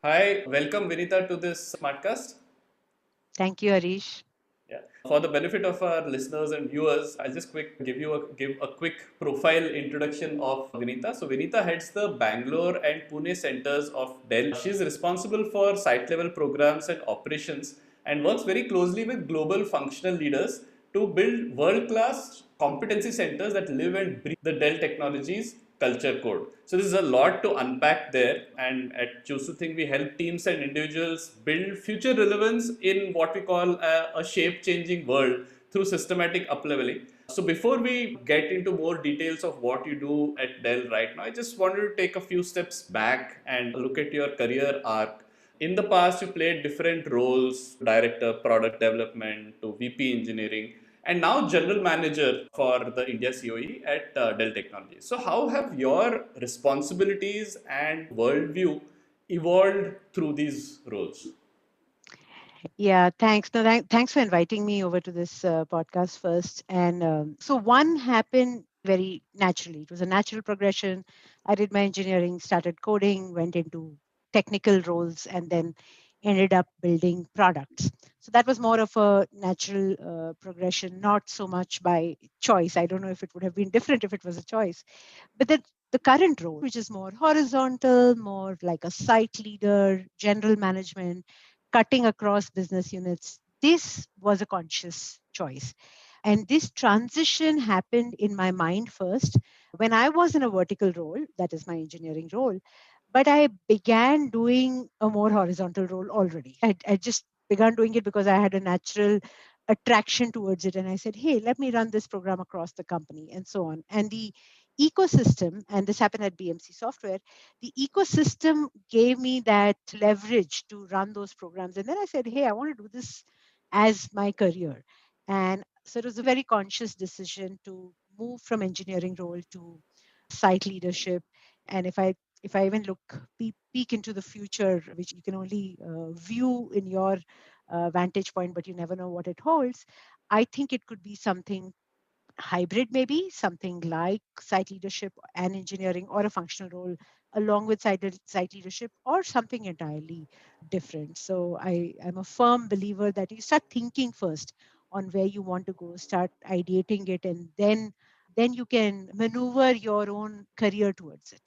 Hi, welcome Vinita to this Smartcast. Thank you, Harish. Yeah. For the benefit of our listeners and viewers, I'll just give a quick profile introduction of Vinita. So Vinita heads the Bangalore and Pune centers of Dell. She's responsible for site level programs and operations and works very closely with global functional leaders to build world class competency centers that live and breathe the Dell Technologies culture code. So this is a lot to unpack there, and at Choose to Think we help teams and individuals build future relevance in what we call a shape-changing world through systematic upleveling. So before we get into more details of what you do at Dell right now, I just wanted to take a few steps back and look at your career arc. In the past, you played different roles: director, product development, to VP engineering, and now general manager for the India COE at Dell Technologies. So, how have your responsibilities and worldview evolved through these roles? Yeah, thanks. No, thanks for inviting me over to this podcast first. And so one happened very naturally. It was a natural progression. I did my engineering, started coding, went into technical roles, and then ended up building products. So that was more of a natural progression, not so much by choice. I don't know if it would have been different if it was a choice. But the current role, which is more horizontal, more like a site leader, general management, cutting across business units, this was a conscious choice. And this transition happened in my mind first when I was in a vertical role, that is my engineering role, but I began doing a more horizontal role already. I just began doing it because I had a natural attraction towards it. And I said, hey, let me run this program across the company and so on. And the ecosystem, and this happened at BMC Software, the ecosystem gave me that leverage to run those programs. And then I said, hey, I want to do this as my career. And so it was a very conscious decision to move from engineering role to site leadership. And if I even peek into the future, which you can only view in your vantage point, but you never know what it holds, I think it could be something hybrid, maybe something like site leadership and engineering, or a functional role along with site leadership, or something entirely different. So I'm a firm believer that you start thinking first on where you want to go, start ideating it, and then you can maneuver your own career towards it.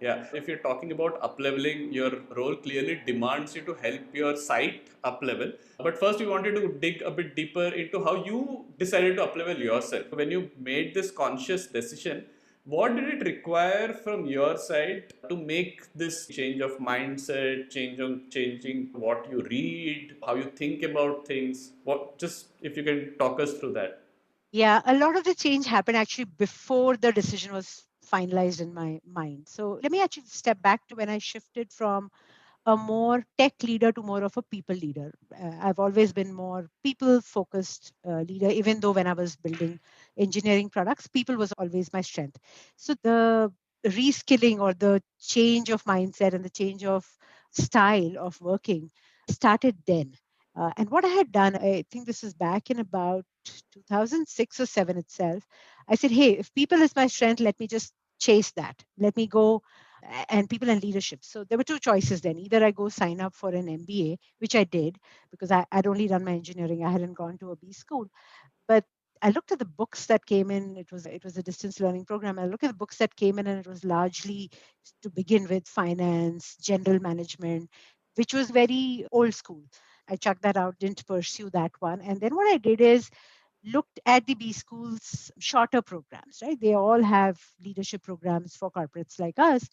Yeah, if you're talking about upleveling, your role clearly demands you to help your site uplevel. But first, we wanted to dig a bit deeper into how you decided to uplevel yourself. When you made this conscious decision, what did it require from your side to make this change of mindset, changing what you read, how you think about things? What, just if you can talk us through that. Yeah, a lot of the change happened actually before the decision was finalized in my mind. So let me actually step back to when I shifted from a more tech leader to more of a people leader. I've always been more people focused leader, even though when I was building engineering products, people was always my strength. So the reskilling or the change of mindset and the change of style of working started then. And what I had done, I think this is back in about 2006 or 7 itself. I said, hey, if people is my strength, let me just chase that. Let me go and people and leadership. So there were two choices then. Either I go sign up for an MBA, which I did because I'd only done my engineering. I hadn't gone to a B school. But I looked at the books that came in. It was a distance learning program. I looked at the books that came in, and it was largely, to begin with, finance, general management, which was very old school. I chucked that out, didn't pursue that one. And then what I did is looked at the B schools shorter programs, right? They all have leadership programs for corporates like us.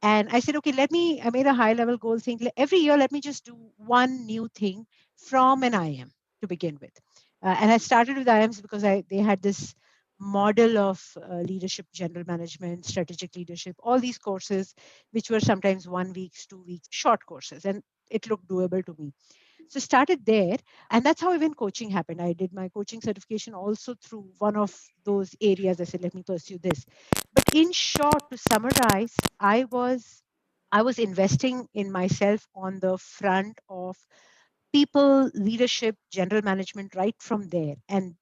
And I said, okay, I made a high level goal saying every year, let me just do one new thing from an IM to begin with. And I started with IMs because they had this model of leadership, general management, strategic leadership, all these courses, which were sometimes 1 week, 2 weeks, short courses. And it looked doable to me. So started there, and that's how even coaching happened. I did my coaching certification also through one of those areas. I said, let me pursue this. But in short, to summarize, I was investing in myself on the front of people, leadership, general management, right from there. And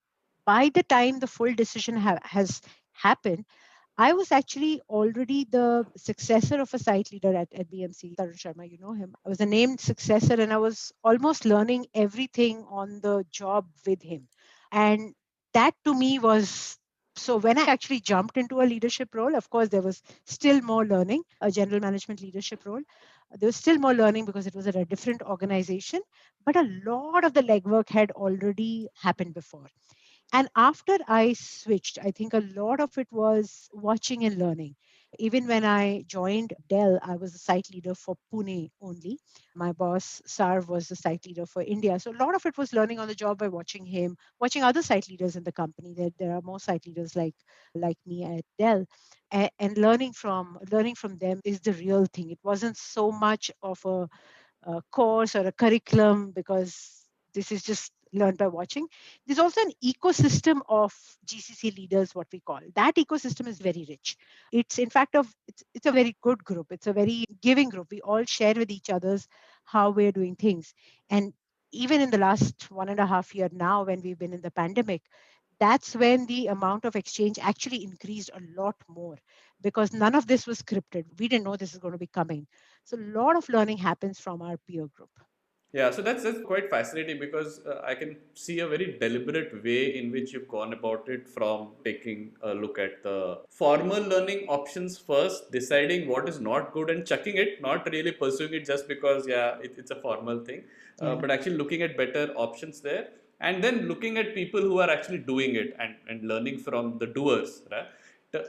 by the time the full decision has happened, I was actually already the successor of a site leader at BMC, Tarun Sharma, you know him. I was a named successor and I was almost learning everything on the job with him. And that to me was so when I actually jumped into a leadership role, of course, there was still more learning, a general management leadership role. There was still more learning because it was at a different organization, but a lot of the legwork had already happened before. And after I switched, I think a lot of it was watching and learning. Even when I joined Dell, I was the site leader for Pune only. My boss, Sarv, was the site leader for India. So a lot of it was learning on the job by watching him, watching other site leaders in the company. There are more site leaders like me at Dell. And learning from them is the real thing. It wasn't so much of a course or a curriculum because this is just learned by watching. There's also an ecosystem of GCC leaders, what we call. That ecosystem is very rich. It's in fact it's a very good group. It's a very giving group. We all share with each other's how we're doing things. And even in the last 1.5 year now, when we've been in the pandemic, that's when the amount of exchange actually increased a lot more because none of this was scripted. We didn't know this is going to be coming. So a lot of learning happens from our peer group. Yeah, so that's quite fascinating because I can see a very deliberate way in which you've gone about it, from taking a look at the formal learning options first, deciding what is not good and chucking it, not really pursuing it just because it's a formal thing, Yeah, but actually looking at better options there, and then looking at people who are actually doing it and learning from the doers, right?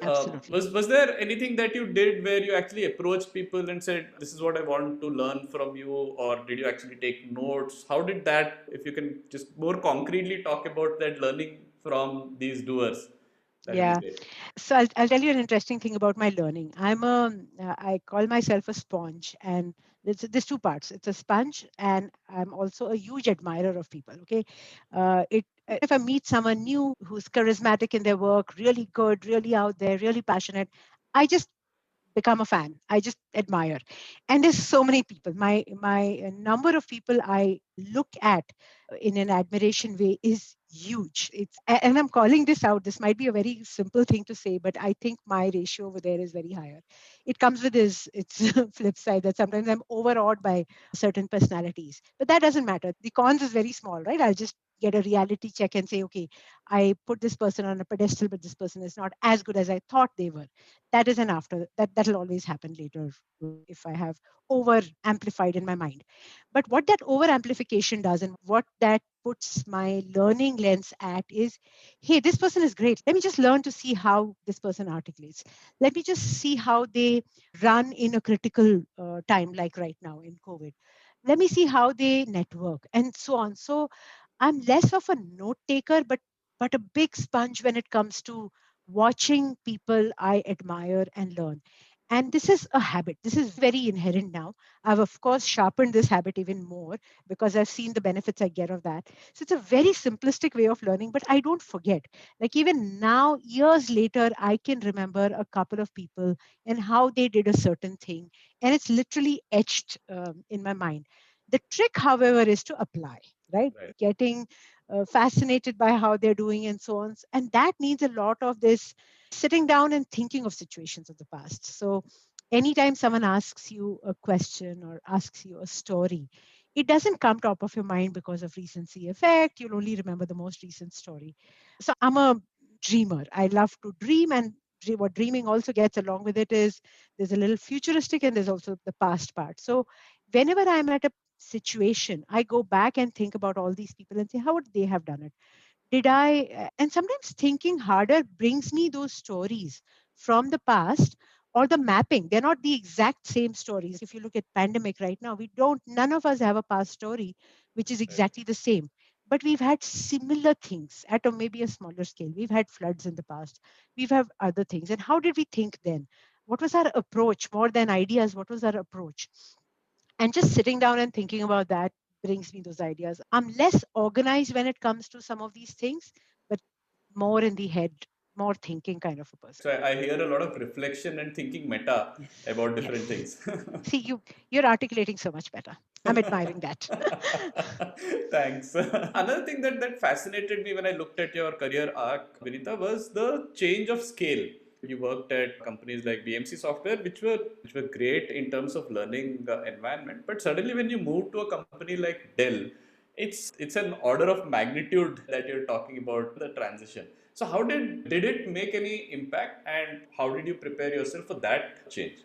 absolutely. Was there anything that you did where you actually approached people and said, "This is what I want to learn from you," or did you actually take notes? How did that? If you can just more concretely talk about that learning from these doers, that would be Yeah. great. So I'll tell you an interesting thing about my learning. I call myself a sponge, and there's two parts. It's a sponge, and I'm also a huge admirer of people. Okay, if I meet someone new who's charismatic in their work, really good, really out there, really passionate, I just become a fan. I just admire. And there's so many people. My number of people I look at in an admiration way is huge. And I'm calling this out. This might be a very simple thing to say, but I think my ratio over there is very higher. It comes with its flip side that sometimes I'm overawed by certain personalities. But that doesn't matter. The cons is very small, right? I'll just get a reality check and say, okay, I put this person on a pedestal, but this person is not as good as I thought they were. That is an after that'll always happen later if I have over amplified in my mind. But what that over amplification does and what that puts my learning lens at is, hey, this person is great. Let me just learn to see how this person articulates. Let me just see how they run in a critical time like right now in COVID. Let me see how they network and so on. So I'm less of a note taker, but a big sponge when it comes to watching people I admire and learn. And this is a habit. This is very inherent now. I've, of course, sharpened this habit even more because I've seen the benefits I get of that. So it's a very simplistic way of learning, but I don't forget. Like even now, years later, I can remember a couple of people and how they did a certain thing. And it's literally etched in my mind. The trick, however, is to apply, right? Right. Getting fascinated by how they're doing and so on. And that needs a lot of this sitting down and thinking of situations of the past. So anytime someone asks you a question or asks you a story, it doesn't come top of your mind because of recency effect. You'll only remember the most recent story. So I'm a dreamer. I love to dream, and what dreaming also gets along with it is there's a little futuristic and there's also the past part. So whenever I'm at a situation, I go back and think about all these people and say, how would they have done it? Did I? And sometimes thinking harder brings me those stories from the past or the mapping. They're not the exact same stories. If you look at pandemic right now, none of us have a past story which is Right. exactly the same. But we've had similar things at a maybe a smaller scale. We've had floods in the past. We've had other things. And how did we think then? What was our approach more than ideas? What was our approach? And just sitting down and thinking about that brings me those ideas. I'm less organized when it comes to some of these things, but more in the head, more thinking kind of a person. So I hear a lot of reflection and thinking meta Yes. about different Yes. things. See, you're articulating so much better. I'm admiring that. Thanks. Another thing that fascinated me when I looked at your career arc, Vinita, was the change of scale. you worked at companies like BMC Software, which were great in terms of learning environment. But suddenly, when you move to a company like Dell, it's an order of magnitude that you're talking about the transition. So how did it make any impact, and how did you prepare yourself for that change?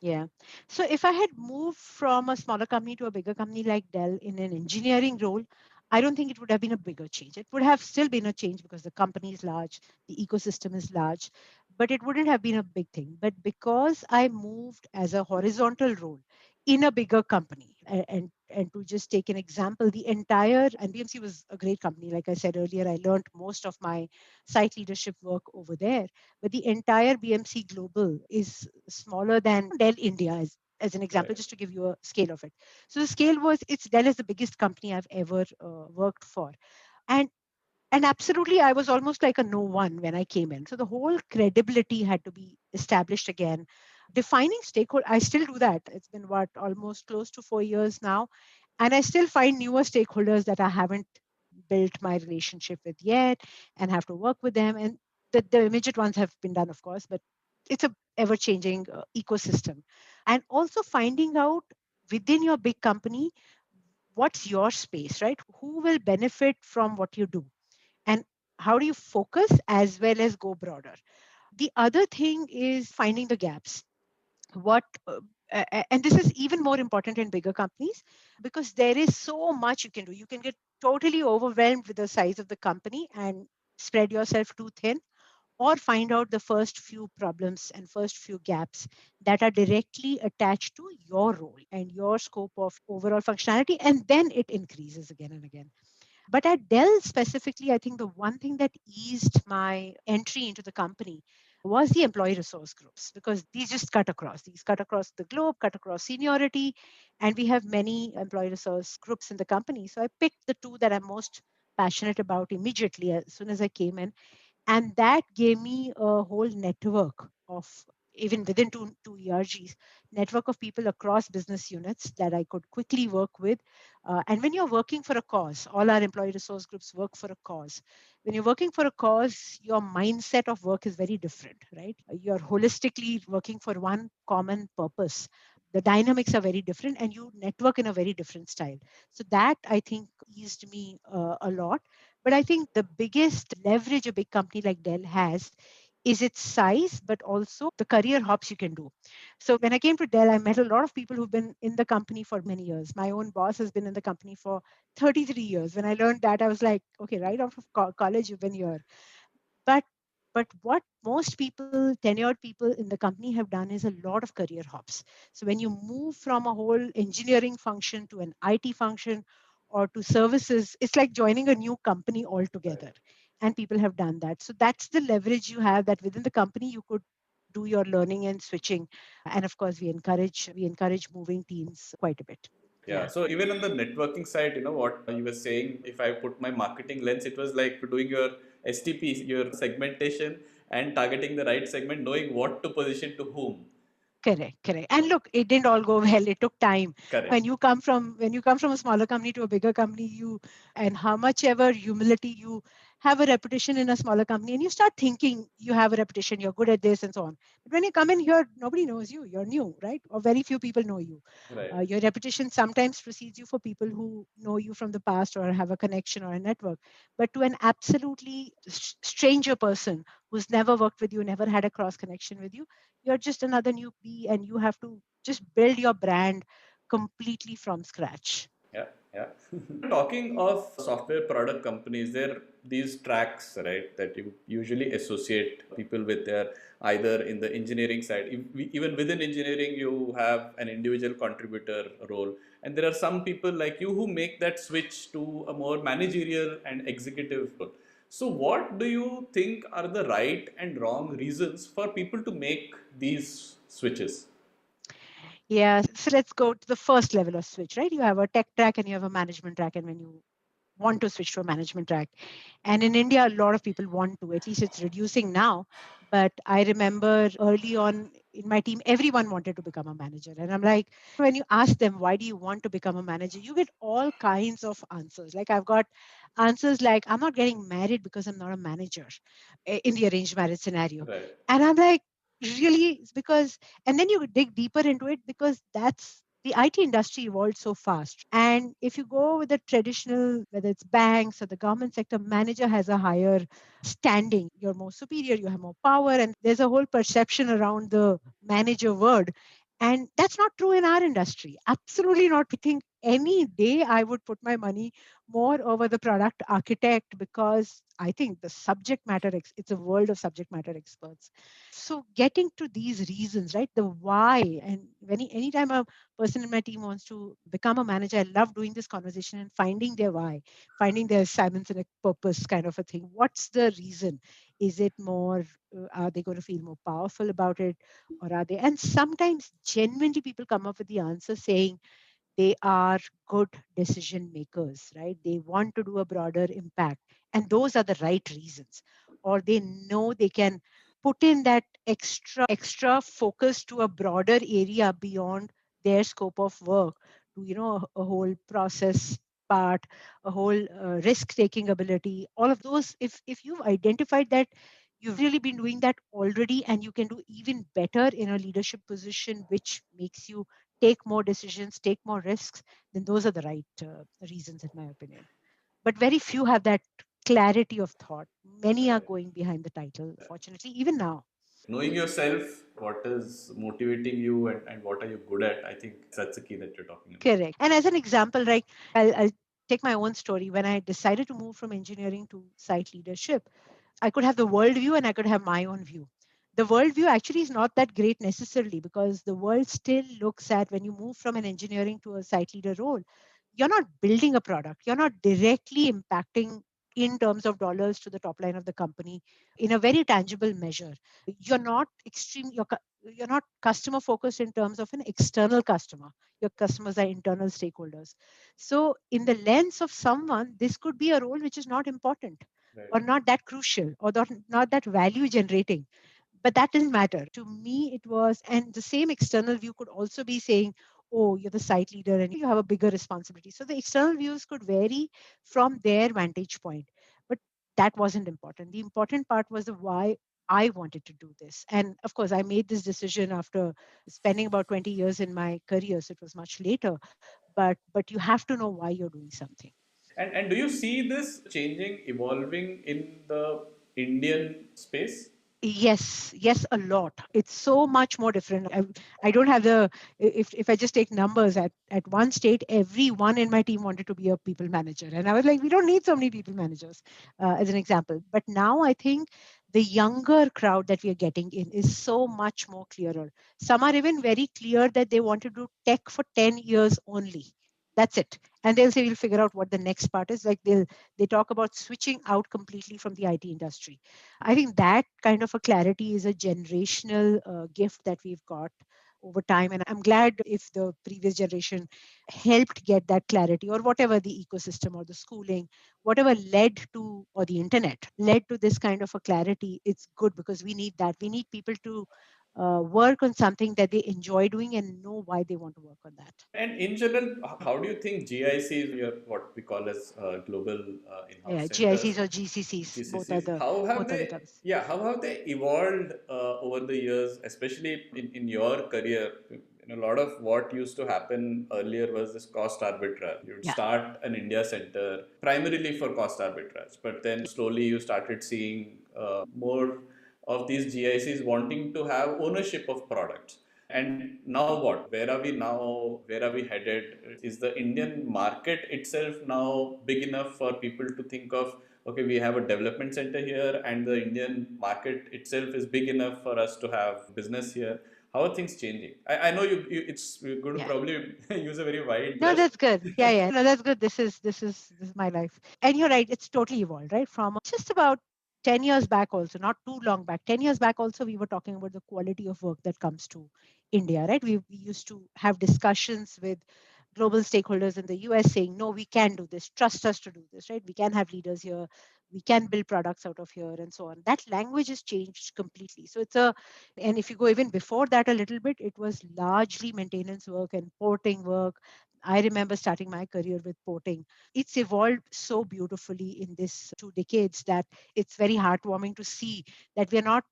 Yeah. So if I had moved from a smaller company to a bigger company like Dell in an engineering role, I don't think it would have been a bigger change. It would have still been a change because the company is large, the ecosystem is large, but it wouldn't have been a big thing. But because I moved as a horizontal role in a bigger company, and to just take an example, the entire, and BMC was a great company. Like I said earlier, I learned most of my site leadership work over there, but the entire BMC Global is smaller than Dell India, as an example, Right. just to give you a scale of it. So the scale was, it's Dell is the biggest company I've ever worked for. And and absolutely, I was almost like a no one when I came in. So the whole credibility had to be established again. Defining stakeholder, I still do that. It's been what, almost close to 4 years now. And I still find newer stakeholders that I haven't built my relationship with yet and have to work with them. And the immediate ones have been done, of course, but it's a ever changing ecosystem. And also finding out within your big company, what's your space, right? Who will benefit from what you do? And how do you focus as well as go broader? The other thing is finding the gaps. What and this is even more important in bigger companies because there is so much you can do. You can get totally overwhelmed with the size of the company and spread yourself too thin, or find out the first few problems and first few gaps that are directly attached to your role and your scope of overall functionality, and then it increases again and again. But at Dell specifically, I think the one thing that eased my entry into the company was the employee resource groups, because these cut across the globe, cut across seniority, and we have many employee resource groups in the company. So I picked the two that I'm most passionate about immediately as soon as I came in, and that gave me a whole network of, even within two ERGs, network of people across business units that I could quickly work with. And when you're working for a cause, all our employee resource groups work for a cause. When you're working for a cause, your mindset of work is very different, right? You're holistically working for one common purpose. The dynamics are very different and you network in a very different style. So that, I think, eased me a lot. But I think the biggest leverage a big company like Dell has is its size, but also the career hops you can do. So when I came to Dell, I met a lot of people who've been in the company for many years. My own boss has been in the company for 33 years. When I learned that, I was like, okay, right out of college, you've been here. But what most people, tenured people in the company have done is a lot of career hops. So when you move from a whole engineering function to an IT function or to services, it's like joining a new company Right. altogether. And people have done that. So that's the leverage you have, that within the company you could do your learning and switching. And of course, we encourage moving teams quite a bit. Yeah. Yeah. So even on the networking side, what you were saying, if I put my marketing lens, it was like doing your STP, your segmentation, and targeting the right segment, knowing what to position to whom. Correct, correct. And look, it didn't all go well. It took time. Correct. When you come from a smaller company to a bigger company, and how much ever humility you have a reputation in a smaller company, and you start thinking you have a reputation, you're good at this, and so on. But when you come in here, nobody knows you. You're new, right? Or very few people know you. Right. Your reputation sometimes precedes you for people who know you from the past or have a connection or a network. But to an absolutely stranger person who's never worked with you, never had a cross connection with you, you're just another newbie and you have to just build your brand completely from scratch. Yeah, yeah. Talking of software product companies, there are these tracks, right, that you usually associate people with. There, either in the engineering side, even within engineering, you have an individual contributor role, and there are some people like you who make that switch to a more managerial and executive role. So, what do you think are the right and wrong reasons for people to make these switches? Yeah, so let's go to the first level of switch, right? You have a tech track and you have a management track, and when you want to switch to a management track, and in India, a lot of people want to, at least it's reducing now. But I remember early on in my team, everyone wanted to become a manager. And I'm like, when you ask them, why do you want to become a manager? You get all kinds of answers. Like I've got answers like, I'm not getting married because I'm not a manager in the arranged marriage scenario. Right. And I'm like, really? It's because, and then you dig deeper into it because that's the IT industry evolved so fast. And if you go with the traditional, whether it's banks or the government sector, manager has a higher standing. You're more superior, you have more power, and there's a whole perception around the manager word. And that's not true in our industry. Absolutely not. I think any day I would put my money more over the product architect because I think the subject matter, it's a world of subject matter experts. So getting to these reasons, right? The why, and anytime a person in my team wants to become a manager, I love doing this conversation and finding their why, finding their Simon Sinek purpose kind of a thing. What's the reason? Is it more, are they going to feel more powerful about it? Or are they? And sometimes genuinely people come up with the answer saying, they are good decision makers, right? They want to do a broader impact. And those are the right reasons. Or they know they can put in that extra focus to a broader area beyond their scope of work to, a whole process part, a whole risk taking ability, all of those. If you've identified that you've really been doing that already and you can do even better in a leadership position, which makes you take more decisions, take more risks, then those are the right reasons, in my opinion. But very few have that clarity of thought. Many are Right. going behind the title, fortunately, even now. Knowing yourself, what is motivating you, and what are you good at, I think that's the key that you're talking about. Correct. And as an example, right, I'll take my own story. When I decided to move from engineering to site leadership, I could have the world view and I could have my own view. The world view actually is not that great necessarily because the world still looks at when you move from an engineering to a site leader role, you're not building a product, you're not directly impacting in terms of dollars to the top line of the company in a very tangible measure. You're not you're not customer focused in terms of an external customer. Your customers are internal stakeholders. So in the lens of someone, this could be a role which is not important Right. or not that crucial or not that value generating, but that didn't matter to me. It was, and the same external view could also be saying, oh, you're the site leader and you have a bigger responsibility. So the external views could vary from their vantage point, but that wasn't important. The important part was the why I wanted to do this. And of course I made this decision after spending about 20 years in my career, so it was much later. But you have to know why you're doing something. And do you see this changing, evolving in the Indian space? Yes, yes, a lot. It's so much more different. I don't have the, if I just take numbers at one state, everyone in my team wanted to be a people manager. And I was like, we don't need so many people managers, as an example. But now I think the younger crowd that we are getting in is so much more clearer. Some are even very clear that they want to do tech for 10 years only. That's it. And they'll say, we'll figure out what the next part is. Like they talk about switching out completely from the IT industry. I think that kind of a clarity is a generational gift that we've got over time. And I'm glad if the previous generation helped get that clarity, or whatever the ecosystem or the schooling, whatever led to, or the internet led to this kind of a clarity, it's good because we need that. We need people to work on something that they enjoy doing and know why they want to work on that. And in general, how do you think GICs, your what we call as global in-house Yeah, centers, GICs or GCCs, GCCs, how have both are the they, terms. yeah, how have they evolved over the years, especially in your career? A lot of what used to happen earlier was this cost arbitrage. You'd Yeah. start an India center primarily for cost arbitrage, but then slowly you started seeing more of these GICs wanting to have ownership of products. And now what? Where are we now? Where are we headed? Is the Indian market itself now big enough for people to think of, okay, we have a development center here, and the Indian market itself is big enough for us to have business here? How are things changing? I know it's you're going to Yeah. probably use a very wide No, brush. that's good. Yeah, yeah. No, that's good. This is my life. And you're right, it's totally evolved, right? From just about 10 years back also, not too long back. 10 years back also, we were talking about the quality of work that comes to India, right? We used to have discussions with global stakeholders in the US saying, no, we can do this, trust us to do this, right? We can have leaders here, we can build products out of here, and so on. That language has changed completely. So and if you go even before that a little bit, it was largely maintenance work and porting work. I remember starting my career with porting. It's evolved so beautifully in this 2 decades that it's very heartwarming to see that we're not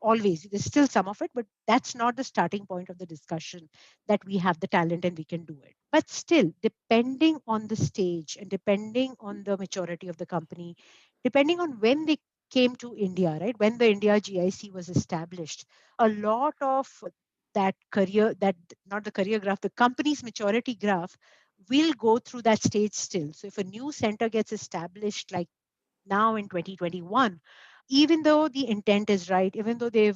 always, there's still some of it, but that's not the starting point of the discussion, that we have the talent and we can do it. But still, depending on the stage and depending on the maturity of the company, depending on when they came to India, right? When the India GIC was established, a lot of that career, that not the career graph, the company's maturity graph will go through that stage still. So if a new center gets established, like now in 2021, even though the intent is right, even though the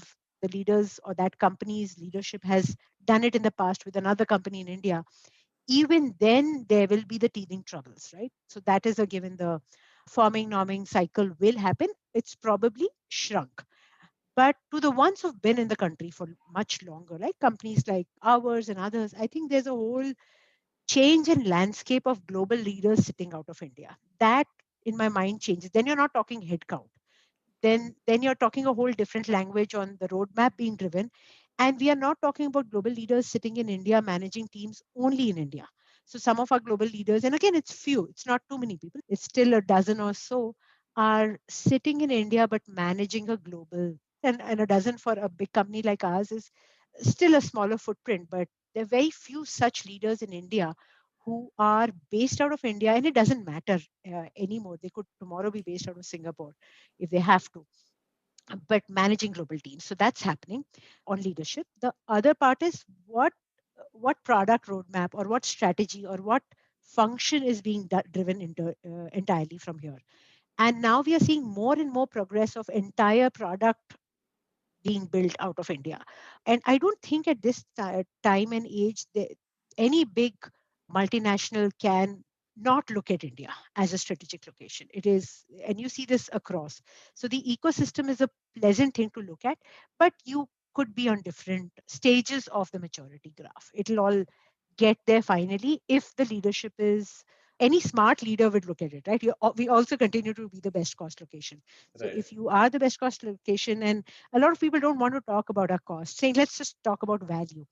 leaders or that company's leadership has done it in the past with another company in India, even then there will be the teething troubles, right? So that is a given. The forming norming cycle will happen. It's probably shrunk. But to the ones who've been in the country for much longer, like companies like ours and others, I think there's a whole change in landscape of global leaders sitting out of India. That, in my mind, changes. Then you're not talking headcount. Then you're talking a whole different language on the roadmap being driven. And we are not talking about global leaders sitting in India managing teams only in India. So some of our global leaders, and again, it's few, it's not too many people, it's still a dozen or so, are sitting in India but managing a global. And a dozen for a big company like ours is still a smaller footprint, but there are very few such leaders in India who are based out of India, and it doesn't matter anymore. They could tomorrow be based out of Singapore if they have to, but managing global teams. So that's happening on leadership. The other part is what product roadmap or what strategy or what function is being driven entirely from here. And now we are seeing more and more progress of entire product being built out of India. And I don't think at this time and age, any big multinational can not look at India as a strategic location. It is, and you see this across. So the ecosystem is a pleasant thing to look at, but you could be on different stages of the maturity graph. It'll all get there finally if the leadership is, any smart leader would look at it, right? We also continue to be the best cost location. So Right. if you are the best cost location, and a lot of people don't want to talk about our cost, saying let's just talk about value.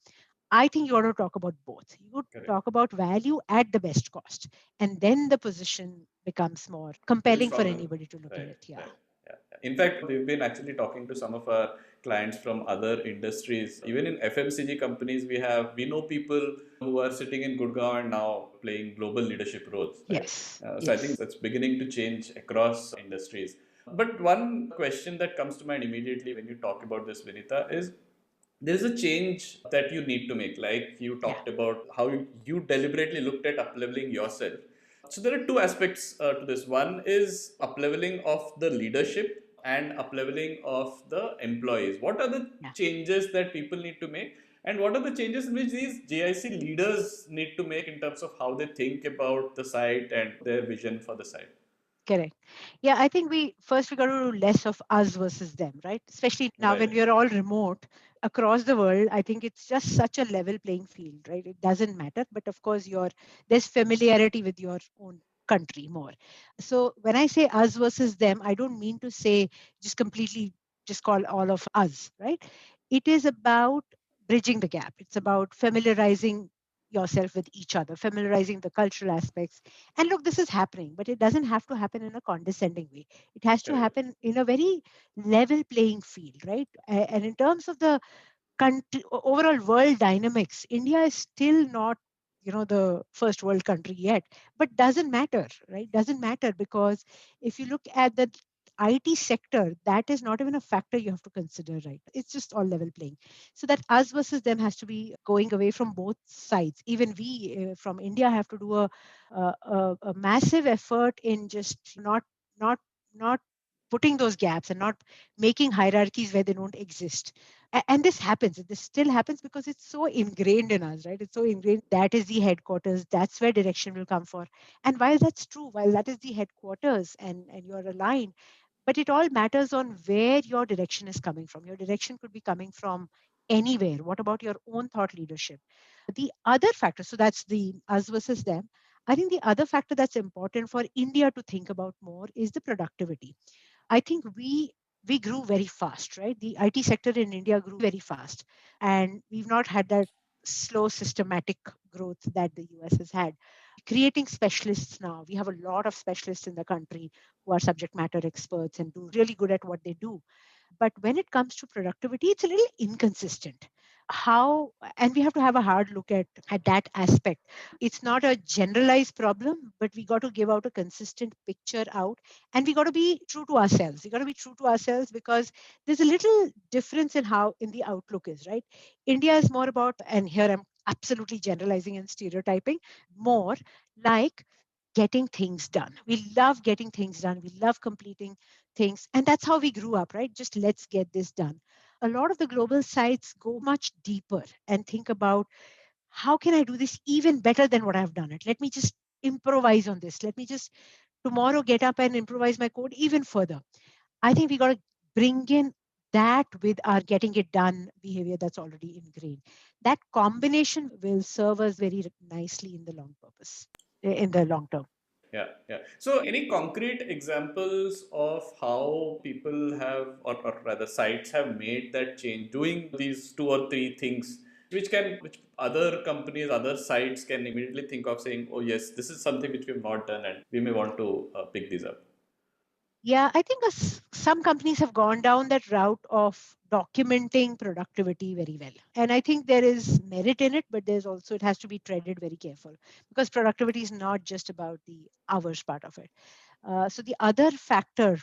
I think you ought to talk about both. You would Correct. talk about value at the best cost, and then the position becomes more Little compelling for stronger. anybody to look at Right, it. Yeah. right. Yeah, yeah. In fact, we've been actually talking to some of our clients from other industries. Even in FMCG companies, we know people who are sitting in Gurgaon and now playing global leadership roles, right? Yes. So I think Yes. that's beginning to change across industries. But one question that comes to mind immediately when you talk about this, Vinita, is there's a change that you need to make. Like you Yeah. talked about how you deliberately looked at upleveling yourself. So there are two aspects to this. One is upleveling of the leadership and upleveling of the employees. What are the Yeah. changes that people need to make? And what are the changes which these GIC leaders need to make in terms of how they think about the site and their vision for the site? Correct. Yeah, I think we got to do less of us versus them, right? Especially now Right, when we are all remote across the world. I think it's just such a level playing field, right? It doesn't matter, but of course, there's familiarity with your own country more. So when I say us versus them, I don't mean to say just completely just call all of us, right? It is about bridging the gap. It's about familiarizing yourself with each other, familiarizing the cultural aspects. And look, this is happening, but it doesn't have to happen in a condescending way. It has to correct. happen in a very level playing field, right? And in terms of the country overall world dynamics, India is still not, the first world country yet, but doesn't matter, right? Doesn't matter, because if you look at the IT sector, that is not even a factor you have to consider, right? It's just all level playing. So that us versus them has to be going away from both sides. Even we from India have to do a massive effort in just not not putting those gaps and not making hierarchies where they don't exist. And this happens, this still happens because it's so ingrained in us, right? It's so ingrained, that is the headquarters, that's where direction will come for. And while that's true, while that is the headquarters, and you're aligned, but it all matters on where your direction is coming from. Your direction could be coming from anywhere. What about your own thought leadership? The other factor, so that's the us versus them. I think the other factor that's important for India to think about more is the productivity. I think we grew very fast, right? The IT sector in India grew very fast, and we've not had that slow systematic growth that the US has had. Creating specialists now, we have a lot of specialists in the country who are subject matter experts and do really good at what they do. But when it comes to productivity, it's a little inconsistent. How, and we have to have a hard look at that aspect. It's not a generalized problem, but we got to give out a consistent picture out, and we got to be true to ourselves. We got to be true to ourselves because there's a little difference in how in the outlook is, right? India is more about, and here I'm absolutely generalizing and stereotyping, more like getting things done. We love getting things done. We love completing things. And that's how we grew up, right? Just let's get this done. A lot of the global sites go much deeper and think about how can I do this even better than what I've done it? Let me just improvise on this. Let me just tomorrow get up and improvise my code even further. I think we got to bring in that with our getting it done behavior that's already ingrained. That combination will serve us very nicely in the long purpose, in the long term. Yeah, yeah. So, any concrete examples of how people have, or rather, sites have made that change, doing these two or three things, which other companies, other sites can immediately think of saying, oh, yes, this is something which we have not done and we may want to pick these up. Yeah, I think some companies have gone down that route of documenting productivity very well. And I think there is merit in it, but there's also, it has to be treaded very careful because productivity is not just about the hours part of it. So the other factor,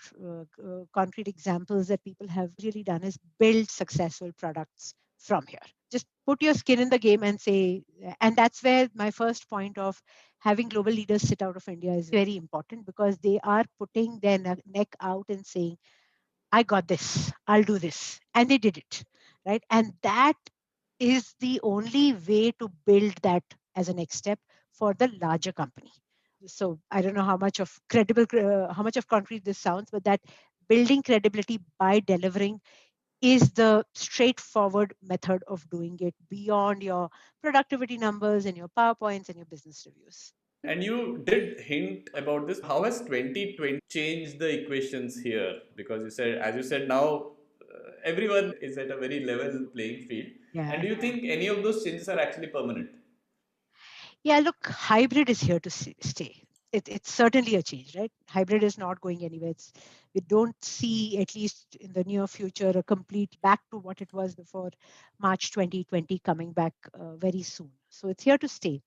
concrete examples that people have really done is build successful products from here. Just put your skin in the game and say, and that's where my first point of having global leaders sit out of India is very important because they are putting their neck out and saying, I got this, I'll do this. And they did it, right? And that is the only way to build that as a next step for the larger company. So I don't know how much of concrete this sounds, but that building credibility by delivering is the straightforward method of doing it beyond your productivity numbers and your PowerPoints and your business reviews. And you did hint about this. How has 2020 changed the equations here? Because you said, as you said, now everyone is at a very level playing field. And Yeah. do you think any of those changes are actually permanent? Yeah, look, hybrid is here to stay. It's certainly a change, right? Hybrid is not going anywhere. We don't see, at least in the near future, a complete back to what it was before March 2020 coming back very soon. So it's here to stay.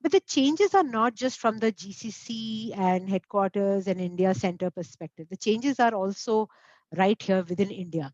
But the changes are not just from the GCC and headquarters and India center perspective. The changes are also right here within India.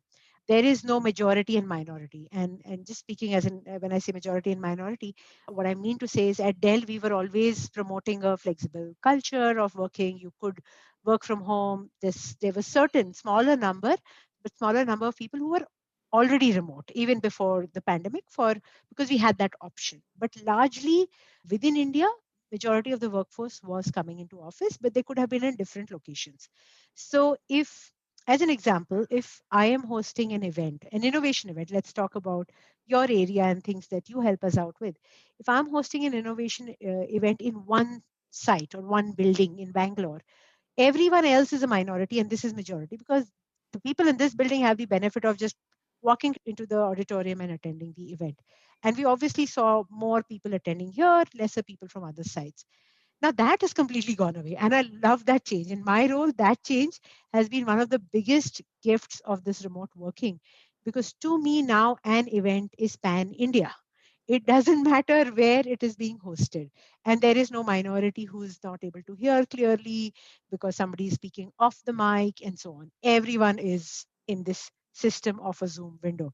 There is no majority and minority. And just speaking as in, when I say majority and minority, what I mean to say is at Dell, we were always promoting a flexible culture of working. You could work from home. There was certain smaller number of people who were already remote even before the pandemic for because we had that option. But largely within India, majority of the workforce was coming into office, but they could have been in different locations. So if, as an example, if I am hosting an event, an innovation event, let's talk about your area and things that you help us out with. If I'm hosting an innovation event in one site or one building in Bangalore, everyone else is a minority and this is majority because the people in this building have the benefit of just walking into the auditorium and attending the event. And we obviously saw more people attending here, lesser people from other sites. Now that has completely gone away. And I love that change. In my role, that change has been one of the biggest gifts of this remote working because to me now an event is pan India. It doesn't matter where it is being hosted. And there is no minority who is not able to hear clearly because somebody is speaking off the mic and so on. Everyone is in this system of a Zoom window.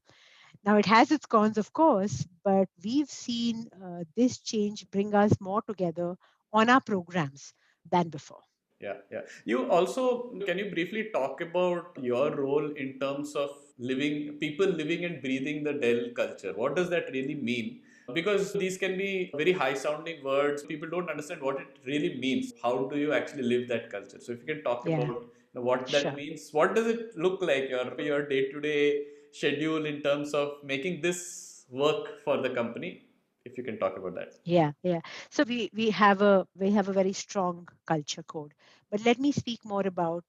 Now, it has its cons, of course, but we've seen this change bring us more together on our programs than before. Yeah, yeah. You also, can you briefly talk about your role in terms of people living and breathing the Dell culture? What does that really mean? Because these can be very high sounding words. People don't understand what it really means. How do you actually live that culture? So if you can talk about Yeah, what that sure. means, what does it look like, your day to day schedule in terms of making this work for the company? If you can talk about that. Yeah, yeah. So we have a very strong culture code. But let me speak more about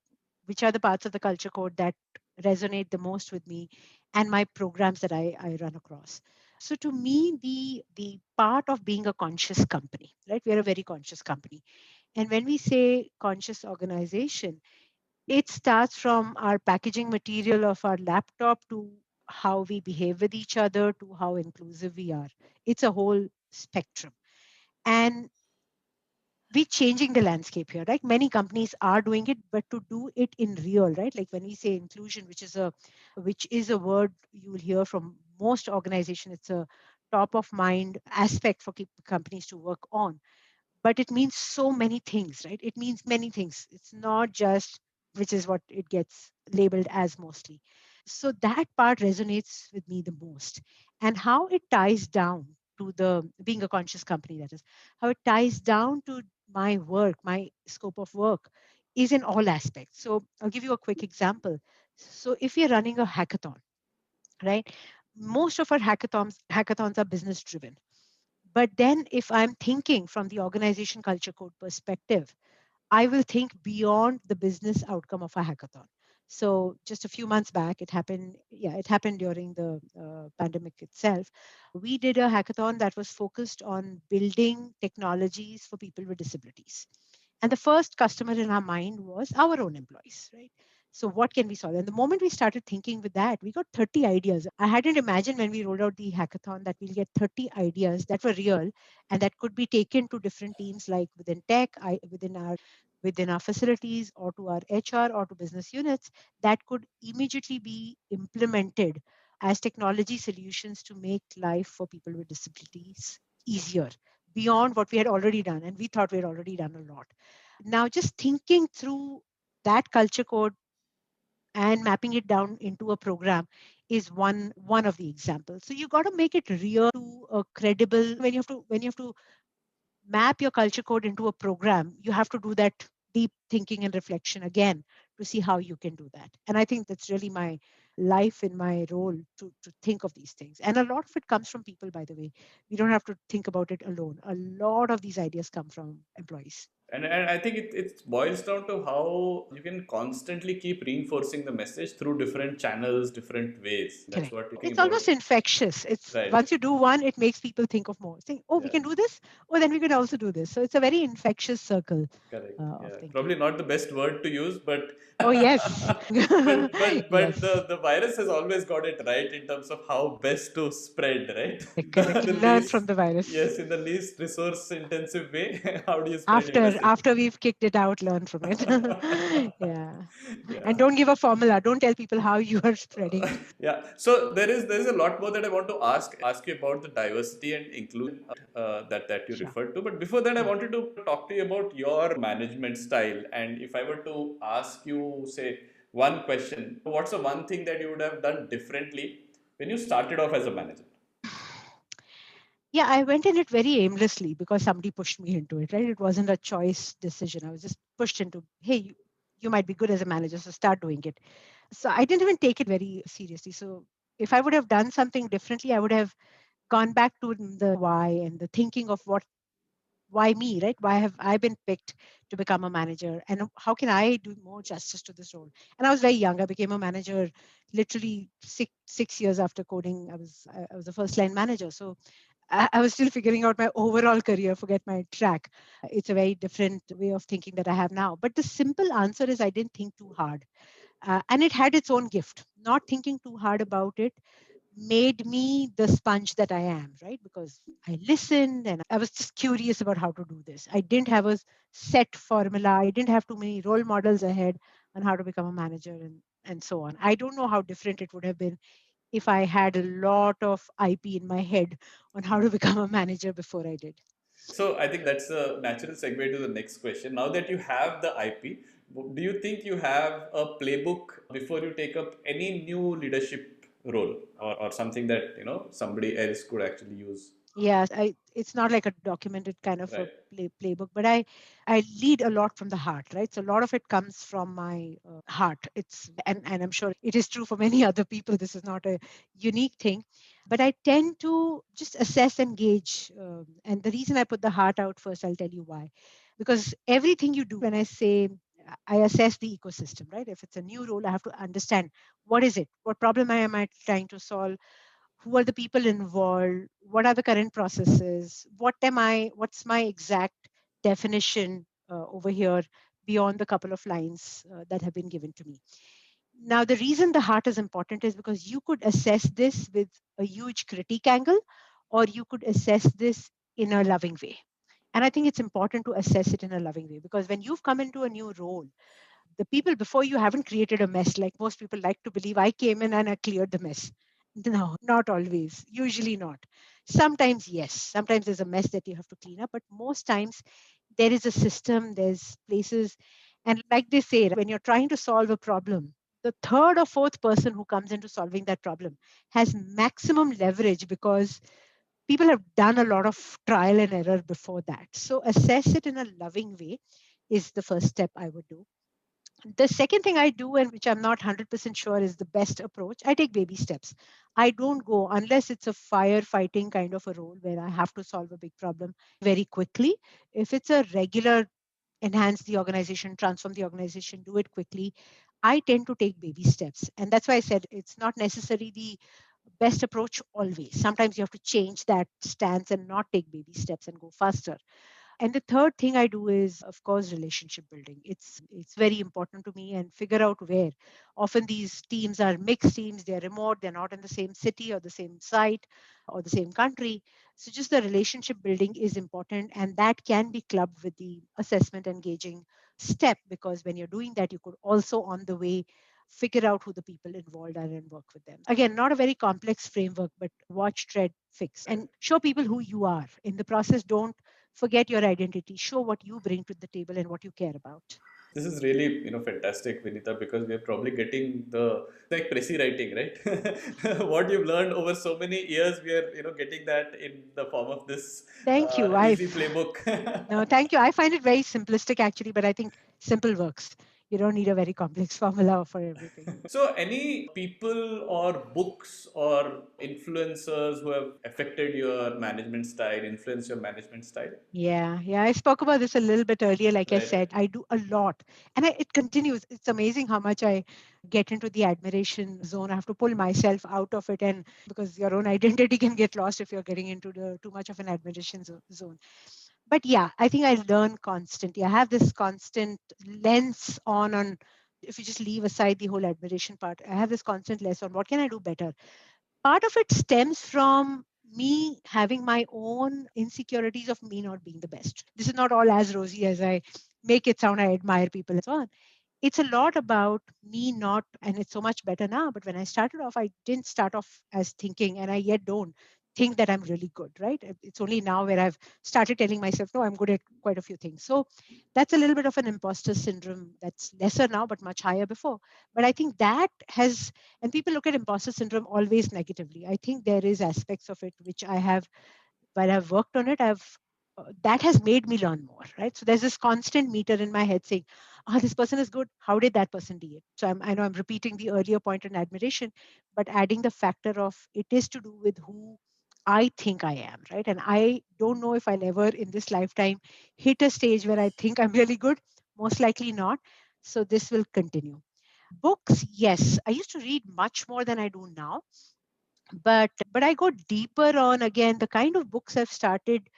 which are the parts of the culture code that resonate the most with me and my programs that I run across. So to me, the part of being a conscious company, right? We are a very conscious company. And when we say conscious organization, it starts from our packaging material of our laptop to how we behave with each other to how inclusive we are. It's a whole spectrum. And we're changing the landscape here, right? Many companies are doing it, but to do it in real, right? Like when we say inclusion, which is a word you will hear from most organizations, it's a top of mind aspect for companies to work on, but it means so many things, right? It means many things. It's not just which is what it gets labeled as mostly. So that part resonates with me the most. And how it ties down to the being a conscious company, that is, how it ties down to my work, my scope of work is in all aspects. So I'll give you a quick example. So if you're running a hackathon, right? Most of our hackathons are business driven, but then, if I'm thinking from the organization culture code perspective, I will think beyond the business outcome of a hackathon. So, just a few months back, it happened. Yeah, it happened during the pandemic itself. We did a hackathon that was focused on building technologies for people with disabilities. And the first customer in our mind was our own employees, right? So, what can we solve? And the moment we started thinking with that, we got 30 ideas. I hadn't imagined when we rolled out the hackathon that we'll get 30 ideas that were real and that could be taken to different teams, like within tech, within our facilities, or to our HR or to business units, that could immediately be implemented as technology solutions to make life for people with disabilities easier beyond what we had already done. And we thought we had already done a lot. Now, just thinking through that culture code and mapping it down into a program is one of the examples. So you got to make it real to a credible. When you have to map your culture code into a program, you have to do that deep thinking and reflection again to see how you can do that. And I think that's really my life in my role to think of these things. And a lot of it comes from people, by the way. We don't have to think about it alone. A lot of these ideas come from employees. And I think it boils down to how you can constantly keep reinforcing the message through different channels, different ways. That's Correct. what you're talking It's about. almost infectious. It's Right. once you do one, it makes people think of more. Think, oh, we Yeah. can do this. Oh, then we can also do this. So it's a very infectious circle Correct. of Yeah. thinking. Probably not the best word to use, but Oh, yes. but Yes. the virus has always got it right in terms of how best to spread, right? Correct. The Learn from least, the virus. yes, in the least resource intensive way. How do you spread your After message? after we've kicked it out, learn from it. Yeah. And Yeah. don't give a formula. Don't tell people how you are spreading. Yeah. So there is a lot more that I want to ask you about the diversity and inclusion that you Sure. referred to. But before that, I Yeah. wanted to talk to you about your management style. And if I were to ask you, say, one question, what's the one thing that you would have done differently when you started off as a manager? Yeah, I went in it very aimlessly because somebody pushed me into it, right? It wasn't a choice decision. I was just pushed into, hey, you might be good as a manager, so start doing it. So I didn't even take it very seriously. So if I would have done something differently, I would have gone back to the why and the thinking of why me, right? Why have I been picked to become a manager? And how can I do more justice to this role? And I was very young. I became a manager literally six years after coding. I was a first line manager. So I was still figuring out my overall career, forget my track. It's a very different way of thinking that I have now. But the simple answer is I didn't think too hard. And it had its own gift. Not thinking too hard about it made me the sponge that I am, right? Because I listened and I was just curious about how to do this. I didn't have a set formula. I didn't have too many role models ahead on how to become a manager and so on. I don't know how different it would have been if I had a lot of IP in my head on how to become a manager before I did. So I think that's a natural segue to the next question. Now that you have the IP, do you think you have a playbook before you take up any new leadership role, or something that somebody else could actually use? Yes, it's not like a documented kind of a Right. playbook, but I lead a lot from the heart, right? So a lot of it comes from my heart. And I'm sure it is true for many other people. This is not a unique thing, but I tend to just assess and gauge. And the reason I put the heart out first, I'll tell you why. Because everything you do, when I say I assess the ecosystem, right? If it's a new role, I have to understand what is it, what problem am I trying to solve, who are the people involved, what are the current processes, what's my exact definition over here beyond the couple of lines that have been given to me. Now, the reason the heart is important is because you could assess this with a huge critique angle, or you could assess this in a loving way. And I think it's important to assess it in a loving way, because when you've come into a new role, the people before you haven't created a mess. Like most people like to believe I came in and I cleared the mess. No, not always. Usually not. Sometimes, yes. Sometimes there's a mess that you have to clean up, but most times there is a system, there's places. And like they say, when you're trying to solve a problem, the third or fourth person who comes into solving that problem has maximum leverage because people have done a lot of trial and error before that. So assess it in a loving way is the first step I would do. The second thing I do, and which I'm not 100% sure is the best approach, I take baby steps. I don't go unless it's a firefighting kind of a role where I have to solve a big problem very quickly. If it's a regular enhance the organization, transform the organization, do it quickly, I tend to take baby steps. And that's why I said it's not necessarily the best approach always. Sometimes you have to change that stance and not take baby steps and go faster. And the third thing I do is, of course, relationship building. It's very important to me, and figure out where. Often these teams are mixed teams, they're remote, they're not in the same city or the same site or the same country. So just the relationship building is important, and that can be clubbed with the assessment and gauging step, because when you're doing that, you could also on the way figure out who the people involved are and work with them. Again, not a very complex framework, but watch, tread, fix, Right. and show people who you are. In the process, don't forget your identity, show what you bring to the table and what you care about. This is really, fantastic, Vinita, because we're probably getting the like Pressy writing, right? What you've learned over so many years, we are, getting that in the form of this Thank you. easy I've playbook. No, thank you. I find it very simplistic actually, but I think simple works. You don't need a very complex formula for everything. So, any people or books or influencers who have affected your management style, influenced your management style, Yeah. I spoke about this a little bit earlier. Like I right? said, I do a lot, and it continues. It's amazing how much I get into the admiration zone. I have to pull myself out of it, and because your own identity can get lost if you're getting into the too much of an admiration zone. But yeah, I think I learn constantly. I have this constant lens on. If you just leave aside the whole admiration part, I have this constant lens on what can I do better. Part of it stems from me having my own insecurities of me not being the best. This is not all as rosy as I make it sound. I admire people and so on. It's a lot about me not, and it's so much better now. But when I started off, I didn't start off as thinking, and I yet don't think that I'm really good, right? It's only now where I've started telling myself, no, I'm good at quite a few things. So that's a little bit of an imposter syndrome that's lesser now, but much higher before. But I think that has, and people look at imposter syndrome always negatively. I think there is aspects of it which I have, while I've worked on it, I've that has made me learn more, right? So there's this constant meter in my head saying, "Ah, this person is good. How did that person do it?" So I know I'm repeating the earlier point on admiration, but adding the factor of it is to do with who I think I am, right? And I don't know if I'll ever in this lifetime hit a stage where I think I'm really good. Most likely not. So this will continue. Books, yes, I used to read much more than I do now, but I go deeper on, again, the kind of books I've started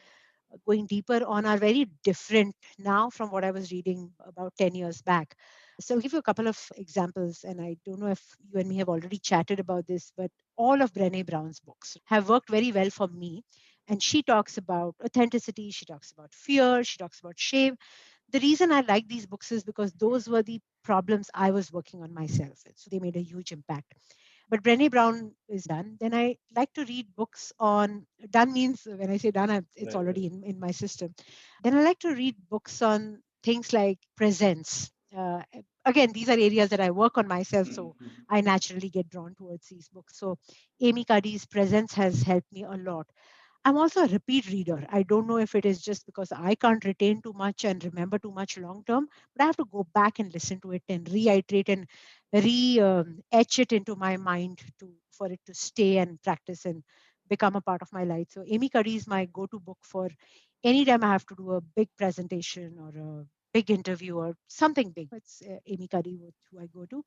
going deeper on are very different now from what I was reading about 10 years back. So I'll give you a couple of examples, and I don't know if you and me have already chatted about this, but all of Brené Brown's books have worked very well for me. And she talks about authenticity, she talks about fear, she talks about shame. The reason I like these books is because those were the problems I was working on myself with. So they made a huge impact. But Brené Brown is done. Then I like to read books on, done means when I say done, it's Right, right. already in my system. Then I like to read books on things like presence. Again, these are areas that I work on myself, so Mhm. I naturally get drawn towards these books. So Amy Cuddy's Presence has helped me a lot. I'm also a repeat reader. I don't know if it is just because I can't retain too much and remember too much long term, but I have to go back and listen to it and reiterate and etch it into my mind for it to stay and practice and become a part of my life. So Amy Cuddy is my go-to book for anytime I have to do a big presentation or a big interview or something big. It's Amy Cuddy who I go to.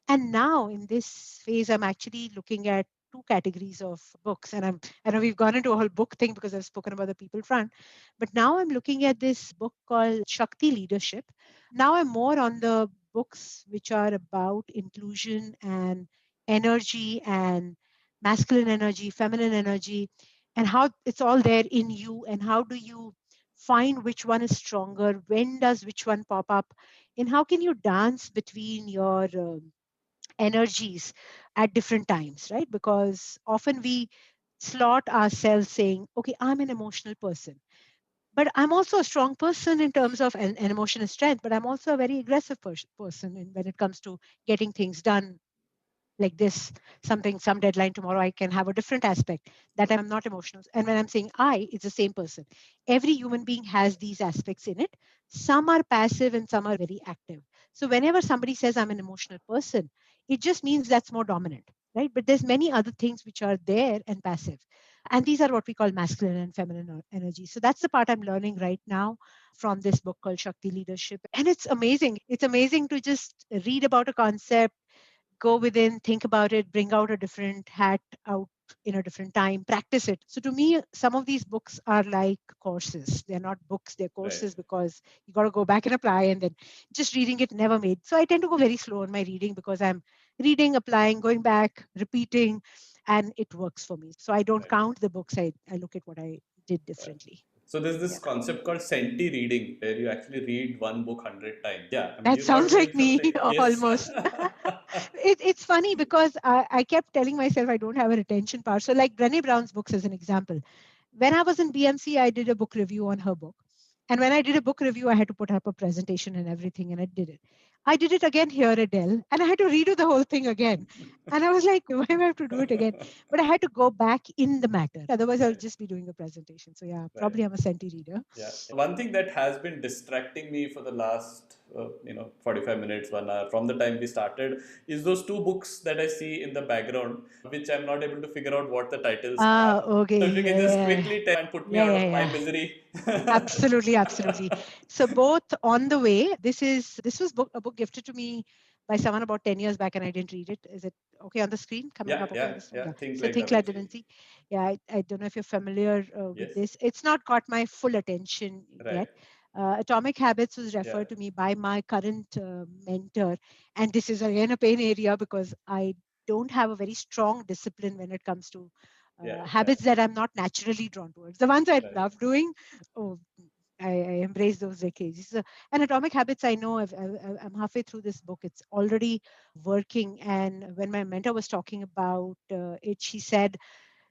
And now in this phase, I'm actually looking at two categories of books. And I know we've gone into a whole book thing because I've spoken about the people front, but now I'm looking at this book called Shakti Leadership. Now I'm more on the books which are about inclusion and energy and masculine energy, feminine energy, and how it's all there in you and how do you find which one is stronger, when does which one pop up, and how can you dance between your energies at different times, right? Because often we slot ourselves saying, okay, I'm an emotional person, but I'm also a strong person in terms of an emotional strength, but I'm also a very aggressive person when it comes to getting things done like this, some deadline tomorrow, I can have a different aspect that I'm not emotional. And when I'm saying I, it's the same person. Every human being has these aspects in it. Some are passive and some are very active. So whenever somebody says I'm an emotional person, it just means that's more dominant, right? But there's many other things which are there and passive. And these are what we call masculine and feminine energy. So that's the part I'm learning right now from this book called Shakti Leadership. And it's amazing. It's amazing to just read about a concept, go within, think about it, bring out a different hat out in a different time, practice it. So to me, some of these books are like courses. They're not books, they're courses Right. because you got to go back and apply and then just reading it never made. So I tend to go very slow in my reading because I'm reading, applying, going back, repeating, and it works for me. So I don't Right. count the books. I look at what I did Right. differently. So there's this Yeah. concept called senti reading, where you actually read one book 100 times. Yeah, I mean That you're not sounds like doing me something. Yes. almost. It's funny because I kept telling myself I don't have a retention power. So, like Brené Brown's books, as an example, when I was in BMC, I did a book review on her book. And when I did a book review, I had to put up a presentation and everything, and I did it. I did it again here at Dell, and I had to redo the whole thing again. And I was like, why do I have to do it again? But I had to go back in the matter. Otherwise, I would Right. just be doing a presentation. So, yeah, Right. probably I'm a Senti reader. Yeah. One thing that has been distracting me for the last, 45 minutes, 1 hour from the time we started is those two books that I see in the background, which I'm not able to figure out what the titles Ah, are. So okay. if you can Yeah, just yeah, quickly tell and put me yeah, out yeah, of my yeah. misery. Absolutely, absolutely. So both on the way. This was a book gifted to me by someone about 10 years back, and I didn't read it. Is it okay on the screen? Coming Yeah, up okay on yeah, the screen? yeah. Yeah. Think So like Da Think Like Da Vinci. Vinci. Yeah, I don't know if you're familiar with Yes. this. It's not caught my full attention Right. yet. Atomic Habits was Yeah. referred to me by my current mentor, and this is again a pain area because I don't have a very strong discipline when it comes to Yeah. Yeah. habits that I'm not naturally drawn towards. The ones I Right. love doing, oh, I embrace those decades. So, and Atomic Habits, I know I'm halfway through this book. It's already working. And when my mentor was talking about it, she said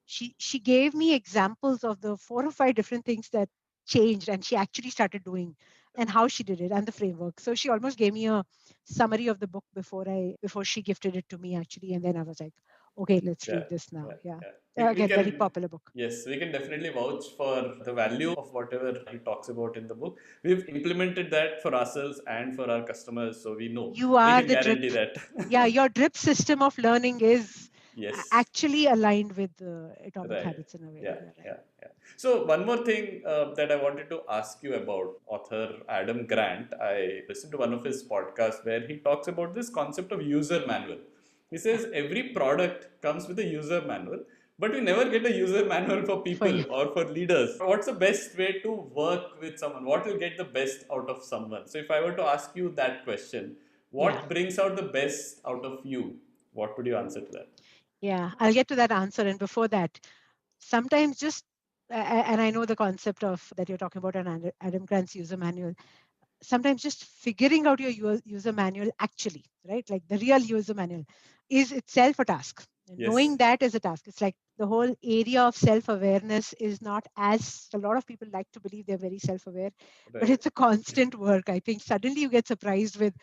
she gave me examples of the 4 or 5 different things that changed, and she actually started doing, and how she did it, and the framework. So she almost gave me a summary of the book before she gifted it to me actually, and then I was like, okay, let's Yeah, read this now. yeah, Yeah. yeah. We Again, very can, popular book. yes, we can definitely vouch for the value of whatever he talks about in the book. We've implemented that for ourselves and for our customers, so we know. You We are can the drip. guarantee that. Yeah, your drip system of learning is Yes. actually aligned with the Atomic Right. Habits in a way. Yeah. You're right. Yeah. Yeah. So one more thing that I wanted to ask you about author Adam Grant. I listened to one of his podcasts where he talks about this concept of user manual. He Yeah, says every product comes with a user manual, but we never get a user manual for for you. people or for leaders. What's the best way to work with someone? What will get the best out of someone? So if I were to ask you that question, Yeah, what brings out the best out of you? What would you answer to that? yeah. I'll get to that answer. And before that, sometimes just and I know the concept of that you're talking about an Adam Grant's user manual. Sometimes just figuring out your user manual actually, right? Like the real user manual is itself a task. And Yes. knowing that is a task. It's like the whole area of self-awareness is not, as a lot of people like to believe they're very self-aware, but Right. it's a constant work. I think suddenly you get surprised with,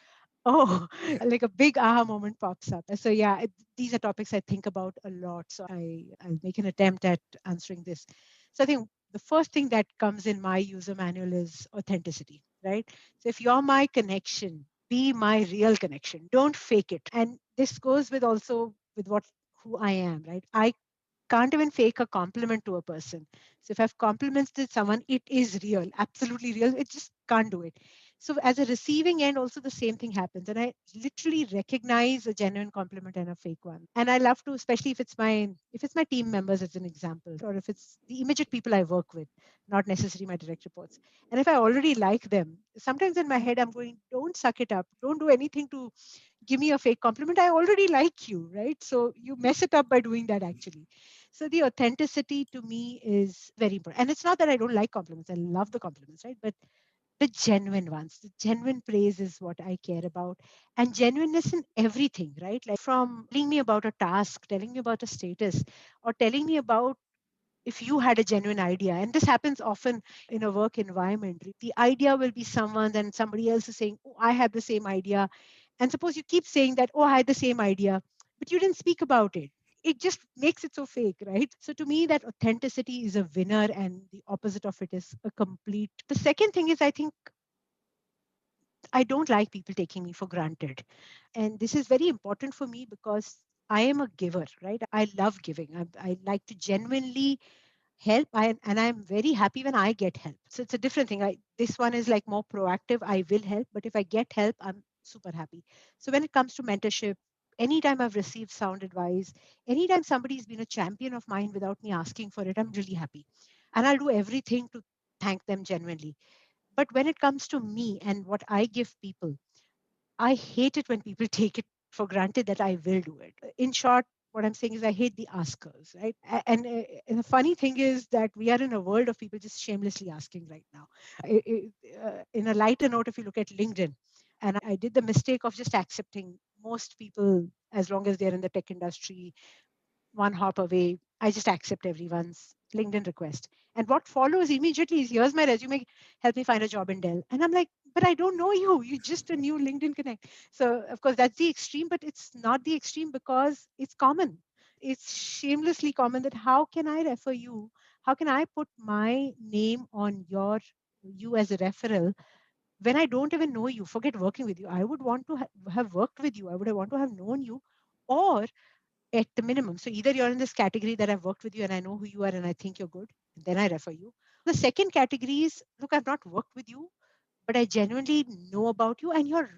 oh, like a big aha moment pops up. So yeah, these are topics I think about a lot. So I'll make an attempt at answering this. So I think the first thing that comes in my user manual is authenticity, right? So if you're my connection, be my real connection. Don't fake it. And this goes with also with what who I am, right? I can't even fake a compliment to a person. So if I've complimented someone, it is real, absolutely real. It just can't do it. So as a receiving end, also the same thing happens. And I literally recognize a genuine compliment and a fake one. And I love to, especially if it's my team members as an example, or if it's the immediate people I work with, not necessarily my direct reports. And if I already like them, sometimes in my head I'm going, don't suck it up. Don't do anything to give me a fake compliment. I already like you, right? So you mess it up by doing that actually. So the authenticity to me is very important. And it's not that I don't like compliments. I love the compliments, right? But the genuine ones, the genuine praise is what I care about. And genuineness in everything, right? Like from telling me about a task, telling me about a status, or telling me about if you had a genuine idea. And this happens often in a work environment. The idea will be someone, and somebody else is saying, oh, I had the same idea. And suppose you keep saying that, oh, I had the same idea, but you didn't speak about it. It just makes it so fake, right? So to me, that authenticity is a winner, and the opposite of it is a complete. The second thing is, I think I don't like people taking me for granted. And this is very important for me because I am a giver, right? I love giving. I like to genuinely help. And I'm very happy when I get help. So it's a different thing. This one is like more proactive. I will help, but if I get help, I'm super happy. So when it comes to mentorship, anytime I've received sound advice, anytime somebody's been a champion of mine without me asking for it, I'm really happy. And I'll do everything to thank them genuinely. But when it comes to me and what I give people, I hate it when people take it for granted that I will do it. In short, what I'm saying is I hate the askers, right? And the funny thing is that we are in a world of people just shamelessly asking right now. In a lighter note, if you look at LinkedIn, and I did the mistake of just accepting most people as long as they're in the tech industry, one hop away. I just accept everyone's LinkedIn request. And what follows immediately is here's my resume, help me find a job in Dell. And I'm like, but I don't know you. You're just a new LinkedIn connect. So, of course, that's the extreme, but it's not the extreme because it's common. It's shamelessly common that how can I refer you? How can I put my name on you as a referral when I don't even know you? Forget working with you. I would want to have worked with you. I would want to have known you, or at the minimum. So either you're in this category that I've worked with you and I know who you are and I think you're good, then I refer you. The second category is, look, I've not worked with you, but I genuinely know about you and you're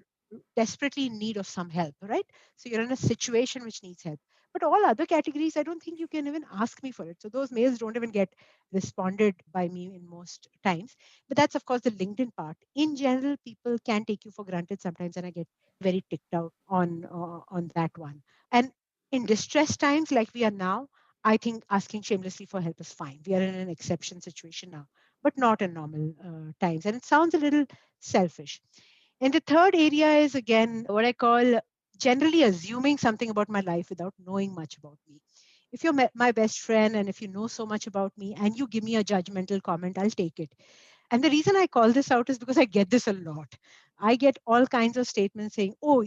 desperately in need of some help, right? So you're in a situation which needs help. But all other categories, I don't think you can even ask me for it. So those mails don't even get responded by me in most times. But that's, of course, the LinkedIn part. In general, people can take you for granted sometimes, and I get very ticked out on that one. And in distress times like we are now, I think asking shamelessly for help is fine. We are in an exception situation now, but not in normal times. And it sounds a little selfish. And the third area is again what I call generally assuming something about my life without knowing much about me. If you're my best friend and if you know so much about me and you give me a judgmental comment, I'll take it. And the reason I call this out is because I get this a lot. I get all kinds of statements saying, oh,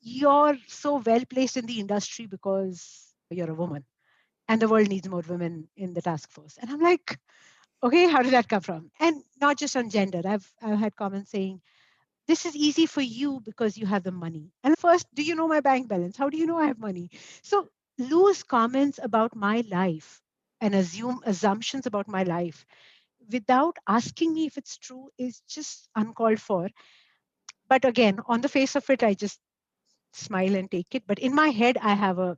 you're so well placed in the industry because you're a woman and the world needs more women in the task force. And I'm like, okay, how did that come from? And not just on gender. I've had comments saying, this is easy for you because you have the money. And first, do you know my bank balance? How do you know I have money? So loose comments about my life and assumptions about my life without asking me if it's true is just uncalled for. But again, on the face of it, I just smile and take it. But in my head, I have a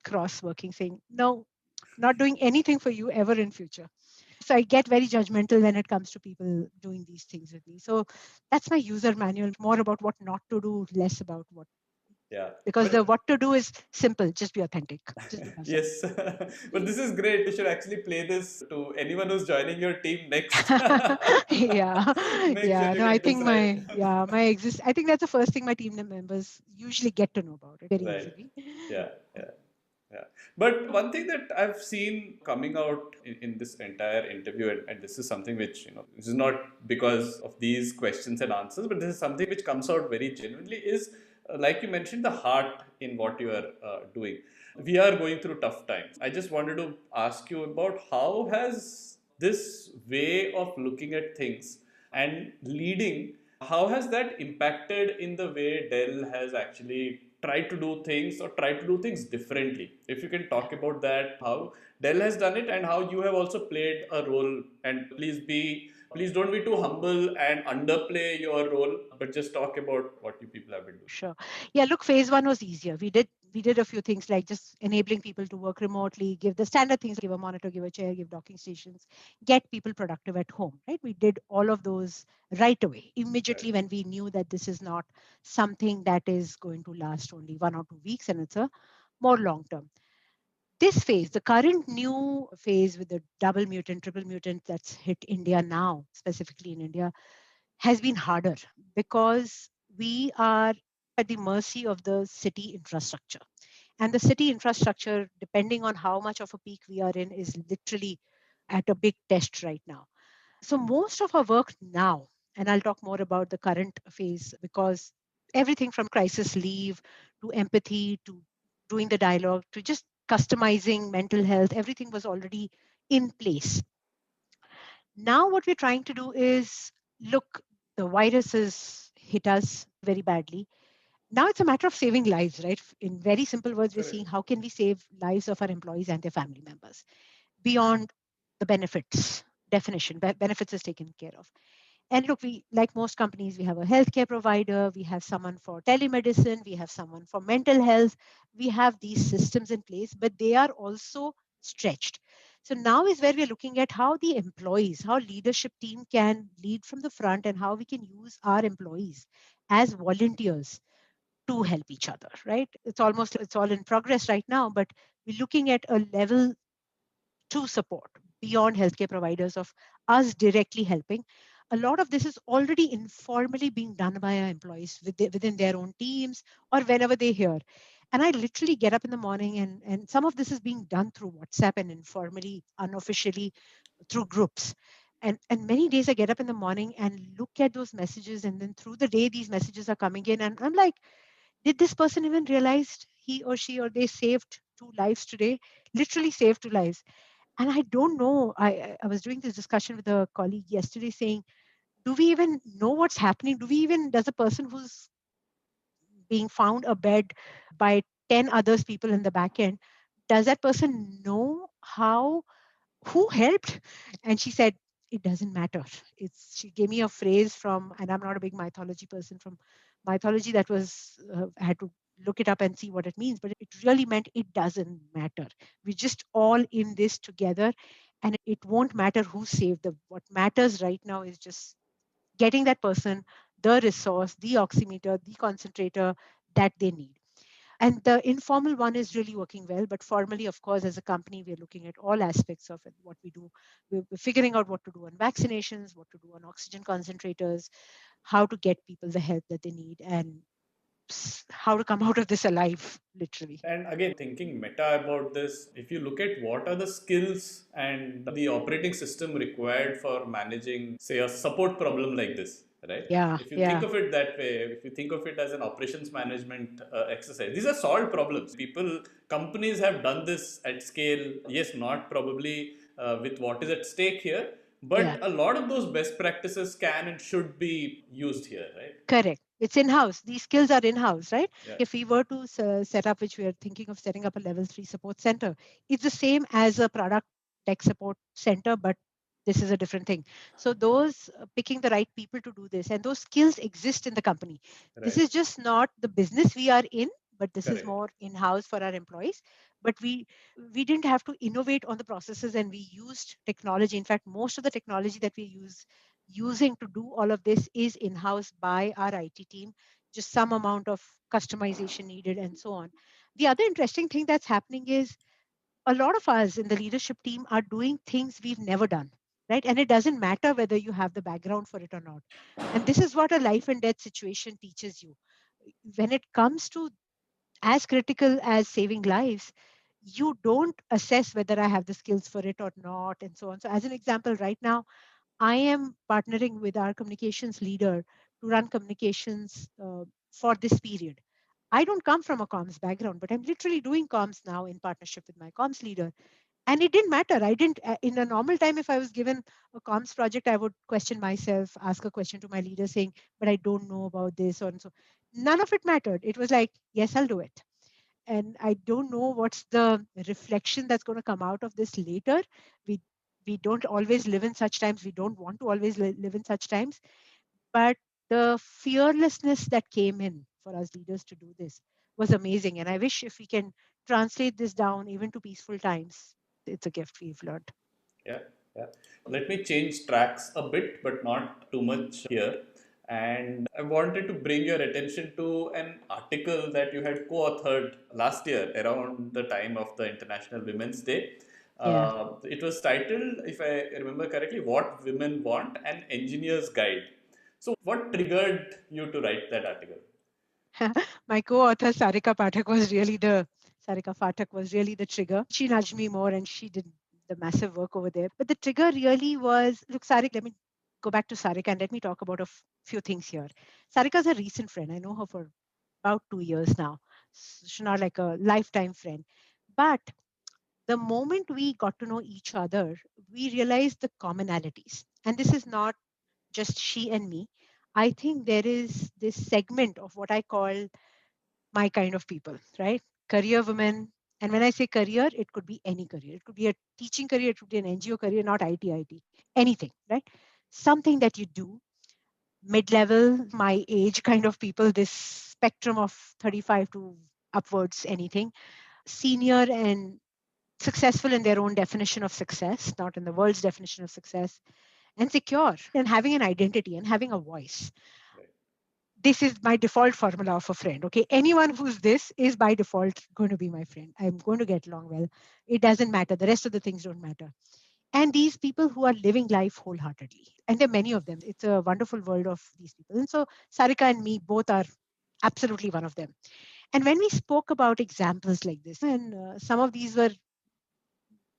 cross working saying, no, not doing anything for you ever in future. So I get very judgmental when it comes to people doing these things with me. So that's my user manual, more about what not to do, less about what. Yeah. Because the But what to do is simple, just be authentic, just be yourself. yes, but this is great. You should actually play this to anyone who's joining your team next. Yeah, Make sure yeah. you No, I get this think right. I think that's the first thing my team members usually get to know about it very Right. easily. Yeah. Yeah. Yeah. But one thing that I've seen coming out in this entire interview, and this is something which, this is not because of these questions and answers, but this is something which comes out very genuinely is, like you mentioned, the heart in what you are doing. We are going through tough times. I just wanted to ask you about how has This way of looking at things and leading, how has that impacted in the way Dell has actually tried to do things or tried to do things differently? If you can talk about that, how Dell has done it and how you have also played a role. And please don't be too humble and underplay your role, but just talk about what you people have been doing. Sure. Yeah, look, phase one was easier. We did a few things like just enabling people to work remotely, give the standard things, give a monitor, give a chair, give docking stations, get people productive at home, right? We did all of those right away, Right. immediately when we knew that this is not something that is going to last only 1 or 2 weeks and it's a more long term. This phase, the current new phase with the double mutant, triple mutant that's hit India now, specifically in India, has been harder because we are at the mercy of the city infrastructure. And the city infrastructure, depending on how much of a peak we are in, is literally at a big test right now. So, most of our work now, and I'll talk more about the current phase because everything from crisis leave to empathy to doing the dialogue to just customizing mental health, everything was already in place. Now, what we're trying to do is look, the virus has hit us very badly. Now it's a matter of saving lives, right? In very simple words, we're seeing Correct. how can we save lives of our employees and their family members beyond the benefits definition. Benefits is taken care of. And look, we, like most companies, we have a healthcare provider, we have someone for telemedicine, we have someone for mental health. We have these systems in place, but they are also stretched. So now is where we're looking at how the employees, how leadership team can lead from the front and how we can use our employees as volunteers to help each other, right? It's all in progress right now, but we're looking at a level to support beyond healthcare providers of us directly helping. A lot of this is already informally being done by our employees within their own teams or whenever they hear. And I literally get up in the morning and some of this is being done through WhatsApp and informally, unofficially through groups. And many days I get up in the morning and look at those messages, and then through the day these messages are coming in and I'm like, did this person even realize he or she or they saved 2 lives today? Literally saved 2 lives. And I don't know. I was doing this discussion with a colleague yesterday saying, do we even know what's happening? Does a person who's being found a bed by 10 others people in the back end, does that person know who helped? And she said, it doesn't matter. She gave me a phrase from, and I'm not a big mythology person, from mythology that was, I had to look it up and see what it means, but it really meant it doesn't matter. We're just all in this together, and it won't matter who saved them. What matters right now is just getting that person the resource, the oximeter, the concentrator that they need. And the informal one is really working well, but formally, of course, as a company, we're looking at all aspects of it, what we do. We're figuring out what to do on vaccinations, what to do on oxygen concentrators, how to get people the help that they need, and how to come out of this alive, literally. And again, thinking meta about this, if you look at what are the skills and the operating system required for managing, say, a support problem like this, right? Yeah, If you think yeah, of it that way, if you think of it as an operations management exercise, these are solved problems. Companies have done this at scale. Yes, not probably with what is at stake here, yeah. but a lot of those best practices can and should be used here, right? Correct. It's in-house. These skills are in-house, right? Yeah, If we were to set up, which we are thinking of setting up a level 3 support center, it's the same as a product tech support center, but this is a different thing. So those picking the right people to do this, and those skills exist in the company. This right, is just not the business we are in, but this is correct. more in-house for our employees. But we didn't have to innovate on the processes, and we used technology. In fact, most of the technology that we using to do all of this is in-house by our IT team, just some amount of customization needed and so on. The other interesting thing that's happening is a lot of us in the leadership team are doing things we've never done, right? And it doesn't matter whether you have the background for it or not. And this is what a life and death situation teaches you. When it comes to as critical as saving lives, you don't assess whether I have the skills for it or not, and so on. So, as an example, right now, I am partnering with our communications leader to run communications for this period. I don't come from a comms background, but I'm literally doing comms now in partnership with my comms leader. And it didn't matter. I didn't, in a normal time, if I was given a comms project, I would question myself, ask a question to my leader saying, but I don't know about this or and so. None of it mattered. It was like, yes, I'll do it. And I don't know what's the reflection that's going to come out of this later. We we don't always live in such times. We don't want to always live in such times. But the fearlessness that came in for us leaders to do this was amazing. And I wish if we can translate this down even to peaceful times, it's a gift we've learned. Yeah, yeah. Let me change tracks a bit, but not too much here. And I wanted to bring your attention to an article that you had co authored last year around the time of the International Women's Day. Yeah. It was titled, if I remember correctly, What Women Want, an Engineer's Guide. So, what triggered you to write that article? My co-author Sarika Pathak was really the trigger. She nudged me more and she did the massive work over there. But the trigger really was, look, Sarik, let me go back to Sarika and let me talk about a few things here. Sarika's a recent friend. I know her for about 2 years now. She's not like a lifetime friend. But the moment we got to know each other, we realized the commonalities. And this is not just she and me. I think there is this segment of what I call my kind of people, right? Career women. And when I say career, it could be any career. It could be a teaching career, it could be an NGO career, not IT, anything, right? Something that you do, mid level, my age kind of people, this spectrum of 35 to upwards, anything, senior and successful in their own definition of success, not in the world's definition of success, and secure and having an identity and having a voice. Right. This is my default formula of a friend. Okay. Anyone who's this is by default going to be my friend. I'm going to get along well. It doesn't matter. The rest of the things don't matter. And these people who are living life wholeheartedly. And there are many of them. It's a wonderful world of these people. And so Sarika and me both are absolutely one of them. And when we spoke about examples like this, and some of these were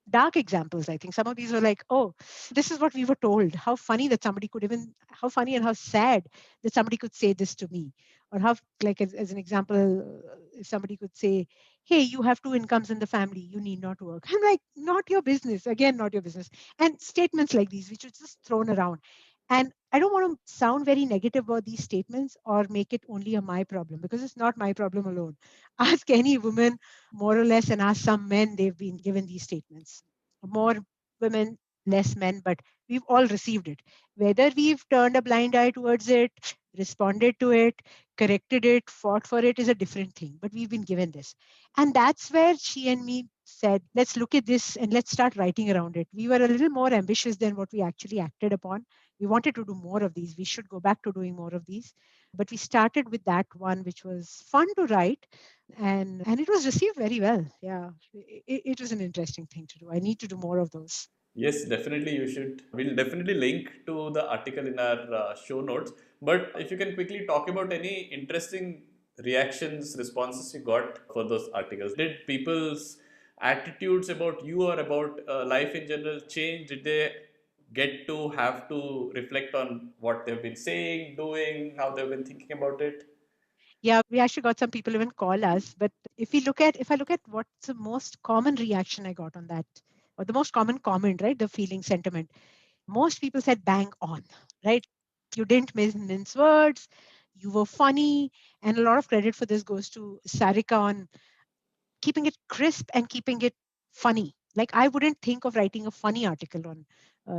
dark examples. I think some of these were like, oh, this is what we were told. How funny that somebody could even, how funny and how sad that somebody could say this to me. Or how, like, as an example, if somebody could say, hey, you have two incomes in the family, you need not work. I'm like, not your business. Again, not your business. And statements like these, which are just thrown around. And I don't want to sound very negative about these statements or make it only a my problem because it's not my problem alone. Ask any woman more or less, and ask some men, they've been given these statements. More women, less men, but we've all received it. Whether we've turned a blind eye towards it, responded to it, corrected it, fought for it is a different thing, but we've been given this. And that's where she and me said, let's look at this and let's start writing around it. We were a little more ambitious than what we actually acted upon. We wanted to do more of these. We should go back to doing more of these. But we started with that one, which was fun to write, and it was received very well. Yeah, it was an interesting thing to do. I need to do more of those. Yes, definitely you should. We'll definitely link to the article in our show notes. But if you can quickly talk about any interesting reactions, responses you got for those articles. Did people's attitudes about you or about life in general change? Did they get to have to reflect on what they've been saying, doing, how they've been thinking about it? Yeah, we actually got some people even call us. But if I look at what's the most common reaction I got on that, or the most common comment, right, the feeling sentiment, most people said bang on, right? You didn't mince words, you were funny, and a lot of credit for this goes to Sarika on keeping it crisp and keeping it funny. Like I wouldn't think of writing a funny article on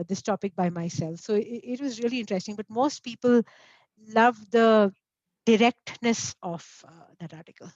this topic by myself. So it was really interesting. But most people love the directness of that article.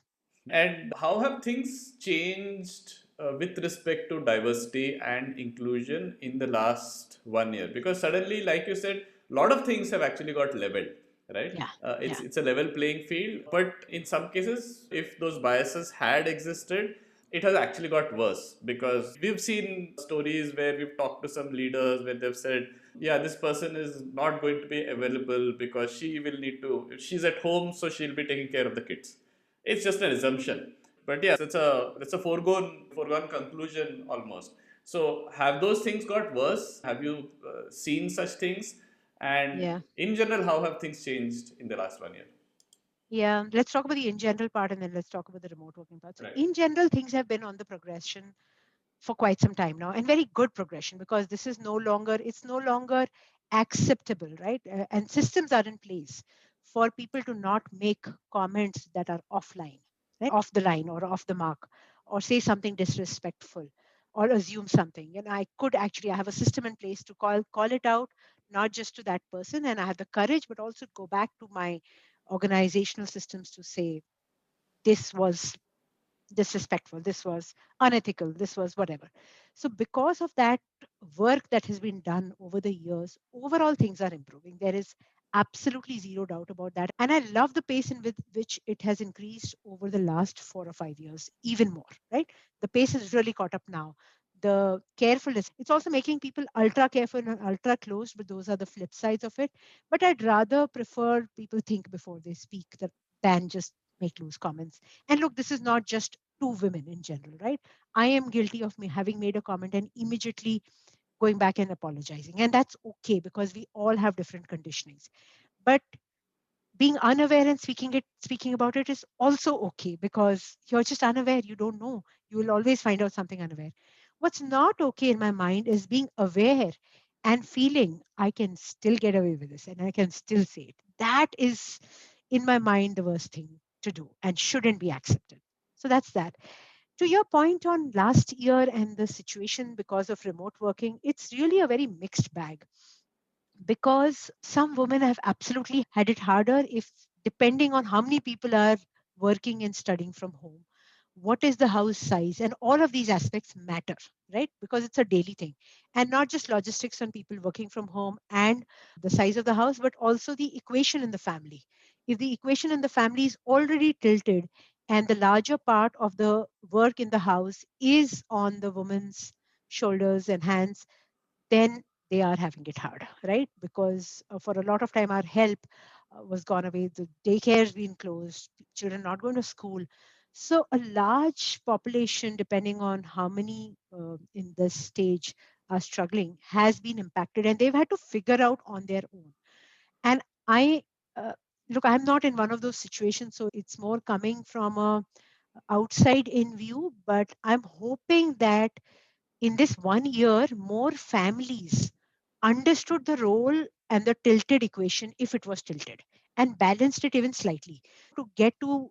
And how have things changed with respect to diversity and inclusion in the last 1 year? Because suddenly, like you said, a lot of things have actually got leveled, right? Yeah, It's yeah, it's a level playing field, but in some cases, if those biases had existed, it has actually got worse because we've seen stories where we've talked to some leaders where they've said, yeah, this person is not going to be available because she will need to, if she's at home, so she'll be taking care of the kids. It's just an assumption, but yeah, it's a foregone conclusion almost. So have those things got worse? Have you seen such things? And yeah. in general, how have things changed in the last 1 year? Yeah, let's talk about the in general part and then let's talk about the remote working part. So Right. in general, things have been on the progression. for quite some time now, and very good progression, because this is no longer, it's no longer acceptable, right? And systems are in place for people to not make comments that are offline, right, off the line or off the mark, or say something disrespectful or assume something. And I could actually, I have a system in place to call it out, not just to that person, and I have the courage, but also go back to my organizational systems to say, this was disrespectful, this was unethical, this was whatever. So because of that work that has been done over the years, overall things are improving. There is absolutely zero doubt about that. And I love the pace in with which it has increased over the last 4 or 5 years, even more, right? The pace has really caught up now. The carefulness, it's also making people ultra careful and ultra closed, but those are the flip sides of it. But I'd rather prefer people think before they speak than just make loose comments. And look, this is not just to women in general, right? I am guilty of me having made a comment and immediately going back and apologizing. And that's okay, because we all have different conditionings. But being unaware and speaking about it is also okay, because you're just unaware, you don't know, you will always find out something unaware. What's not okay in my mind is being aware and feeling I can still get away with this and I can still say it. That is, in my mind, the worst thing to do and shouldn't be accepted. So that's that. To your point on last year and the situation because of remote working, it's really a very mixed bag, because some women have absolutely had it harder, if depending on how many people are working and studying from home, what is the house size, and all of these aspects matter, right? Because it's a daily thing, and not just logistics on people working from home and the size of the house, but also the equation in the family. If the equation in the family is already tilted and the larger part of the work in the house is on the woman's shoulders and hands, then they are having it hard, right? Because for a lot of time, our help was gone away. The daycare's been closed, children not going to school. So a large population, depending on how many in this stage are struggling, has been impacted, and they've had to figure out on their own. And I uh, look, I'm not in one of those situations, so it's more coming from a outside in view. But I'm hoping that in this 1 year, more families understood the role and the tilted equation, if it was tilted, and balanced it even slightly. To get to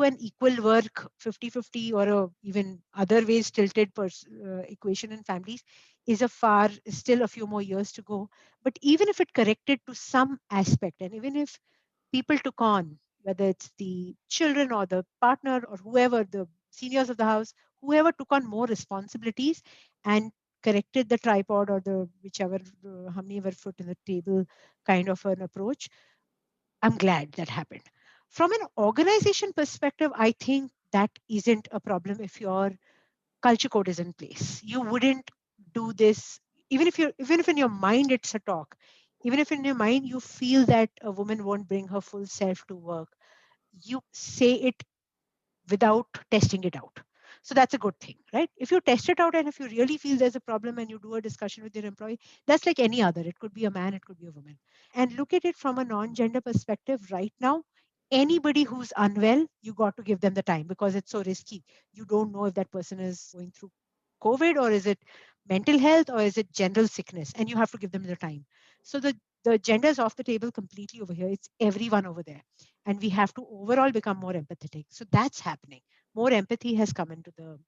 an equal work 50-50, or even other ways tilted equation in families, is a far still a few more years to go. But even if it corrected to some aspect, and even if people took on, whether it's the children or the partner or whoever, the seniors of the house, whoever took on more responsibilities and corrected the tripod or the whichever, how many were foot in the table kind of an approach, I'm glad that happened. From an organization perspective, I think that isn't a problem if your culture code is in place. You wouldn't do this, even if in your mind it's a talk, even if in your mind you feel that a woman won't bring her full self to work, you say it without testing it out. So that's a good thing, right? If you test it out and if you really feel there's a problem and you do a discussion with your employee, that's like any other. It could be a man, it could be a woman. And look at it from a non gender perspective right now. Anybody who's unwell, you got to give them the time, because it's so risky. You don't know if that person is going through COVID, or is it mental health, or is it general sickness, and you have to give them the time. So the gender is off the table completely over here. It's everyone over there, and we have to overall become more empathetic. So that's happening. More empathy has come into the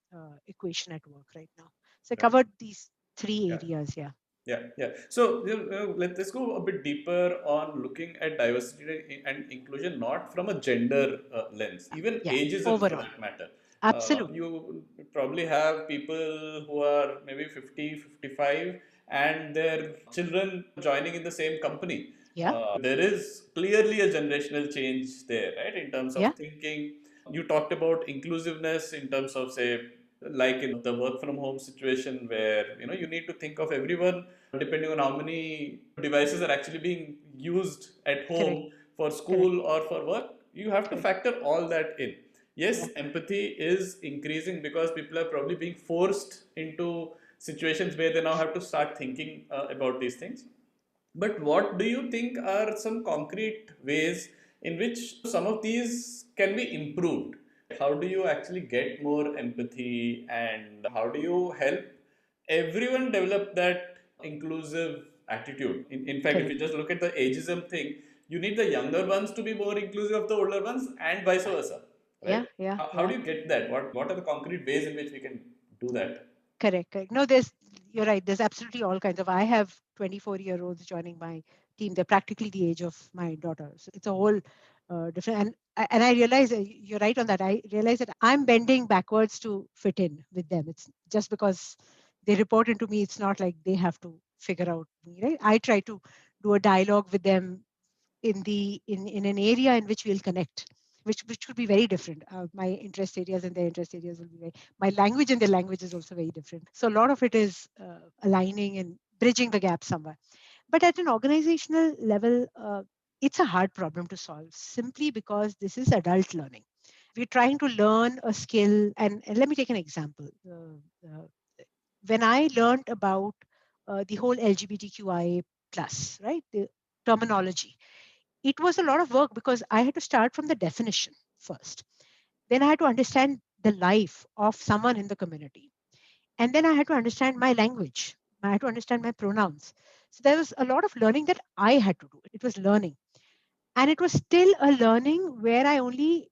equation at work right now. So I Right. covered these three Yeah. areas. Yeah. Yeah, yeah. So let's go a bit deeper on looking at diversity and inclusion, not from a gender lens, even Yeah. ageism for Overall. that matter. Absolutely. You probably have people who are maybe 50, 55, and their children joining in the same company. Yeah. There is clearly a generational change there, right? In terms of Yeah. thinking. You talked about inclusiveness in terms of, say, like in the work from home situation where you need to think of everyone depending on how many devices are actually being used at Correct. home for Correct. school or for work. You have to Correct. factor all that in. Yeah. Yes, empathy is increasing because people are probably being forced into situations where they now have to start thinking about these things. But what do you think are some concrete ways in which some of these can be improved? How do you actually get more empathy, and how do you help everyone develop that inclusive attitude? In fact, if Correct. you just look at the ageism thing, you need the younger ones to be more inclusive of the older ones and vice versa, Yeah, right? yeah, How yeah. do you get that? What are the concrete ways in which we can do that? Correct, correct. No, you're right. There's absolutely all kinds of. I have 24-year-olds joining my team. They're practically the age of my daughter. So it's a whole different. And I realize you're right on that. I realize that I'm bending backwards to fit in with them. It's just because they report into me. It's not like they have to figure out me. Right? I try to do a dialogue with them in an area in which we'll connect, which could be very different. My interest areas and their interest areas will be very, my language and their language is also very different. So a lot of it is aligning and bridging the gap somewhere. But at an organizational level, it's a hard problem to solve simply because this is adult learning. We're trying to learn a skill, and let me take an example. When I learned about the whole LGBTQIA plus, right, the terminology, it was a lot of work because I had to start from the definition first. Then I had to understand the life of someone in the community. And then I had to understand my language. I had to understand my pronouns. So there was a lot of learning that I had to do. It was learning. And it was still a learning where I only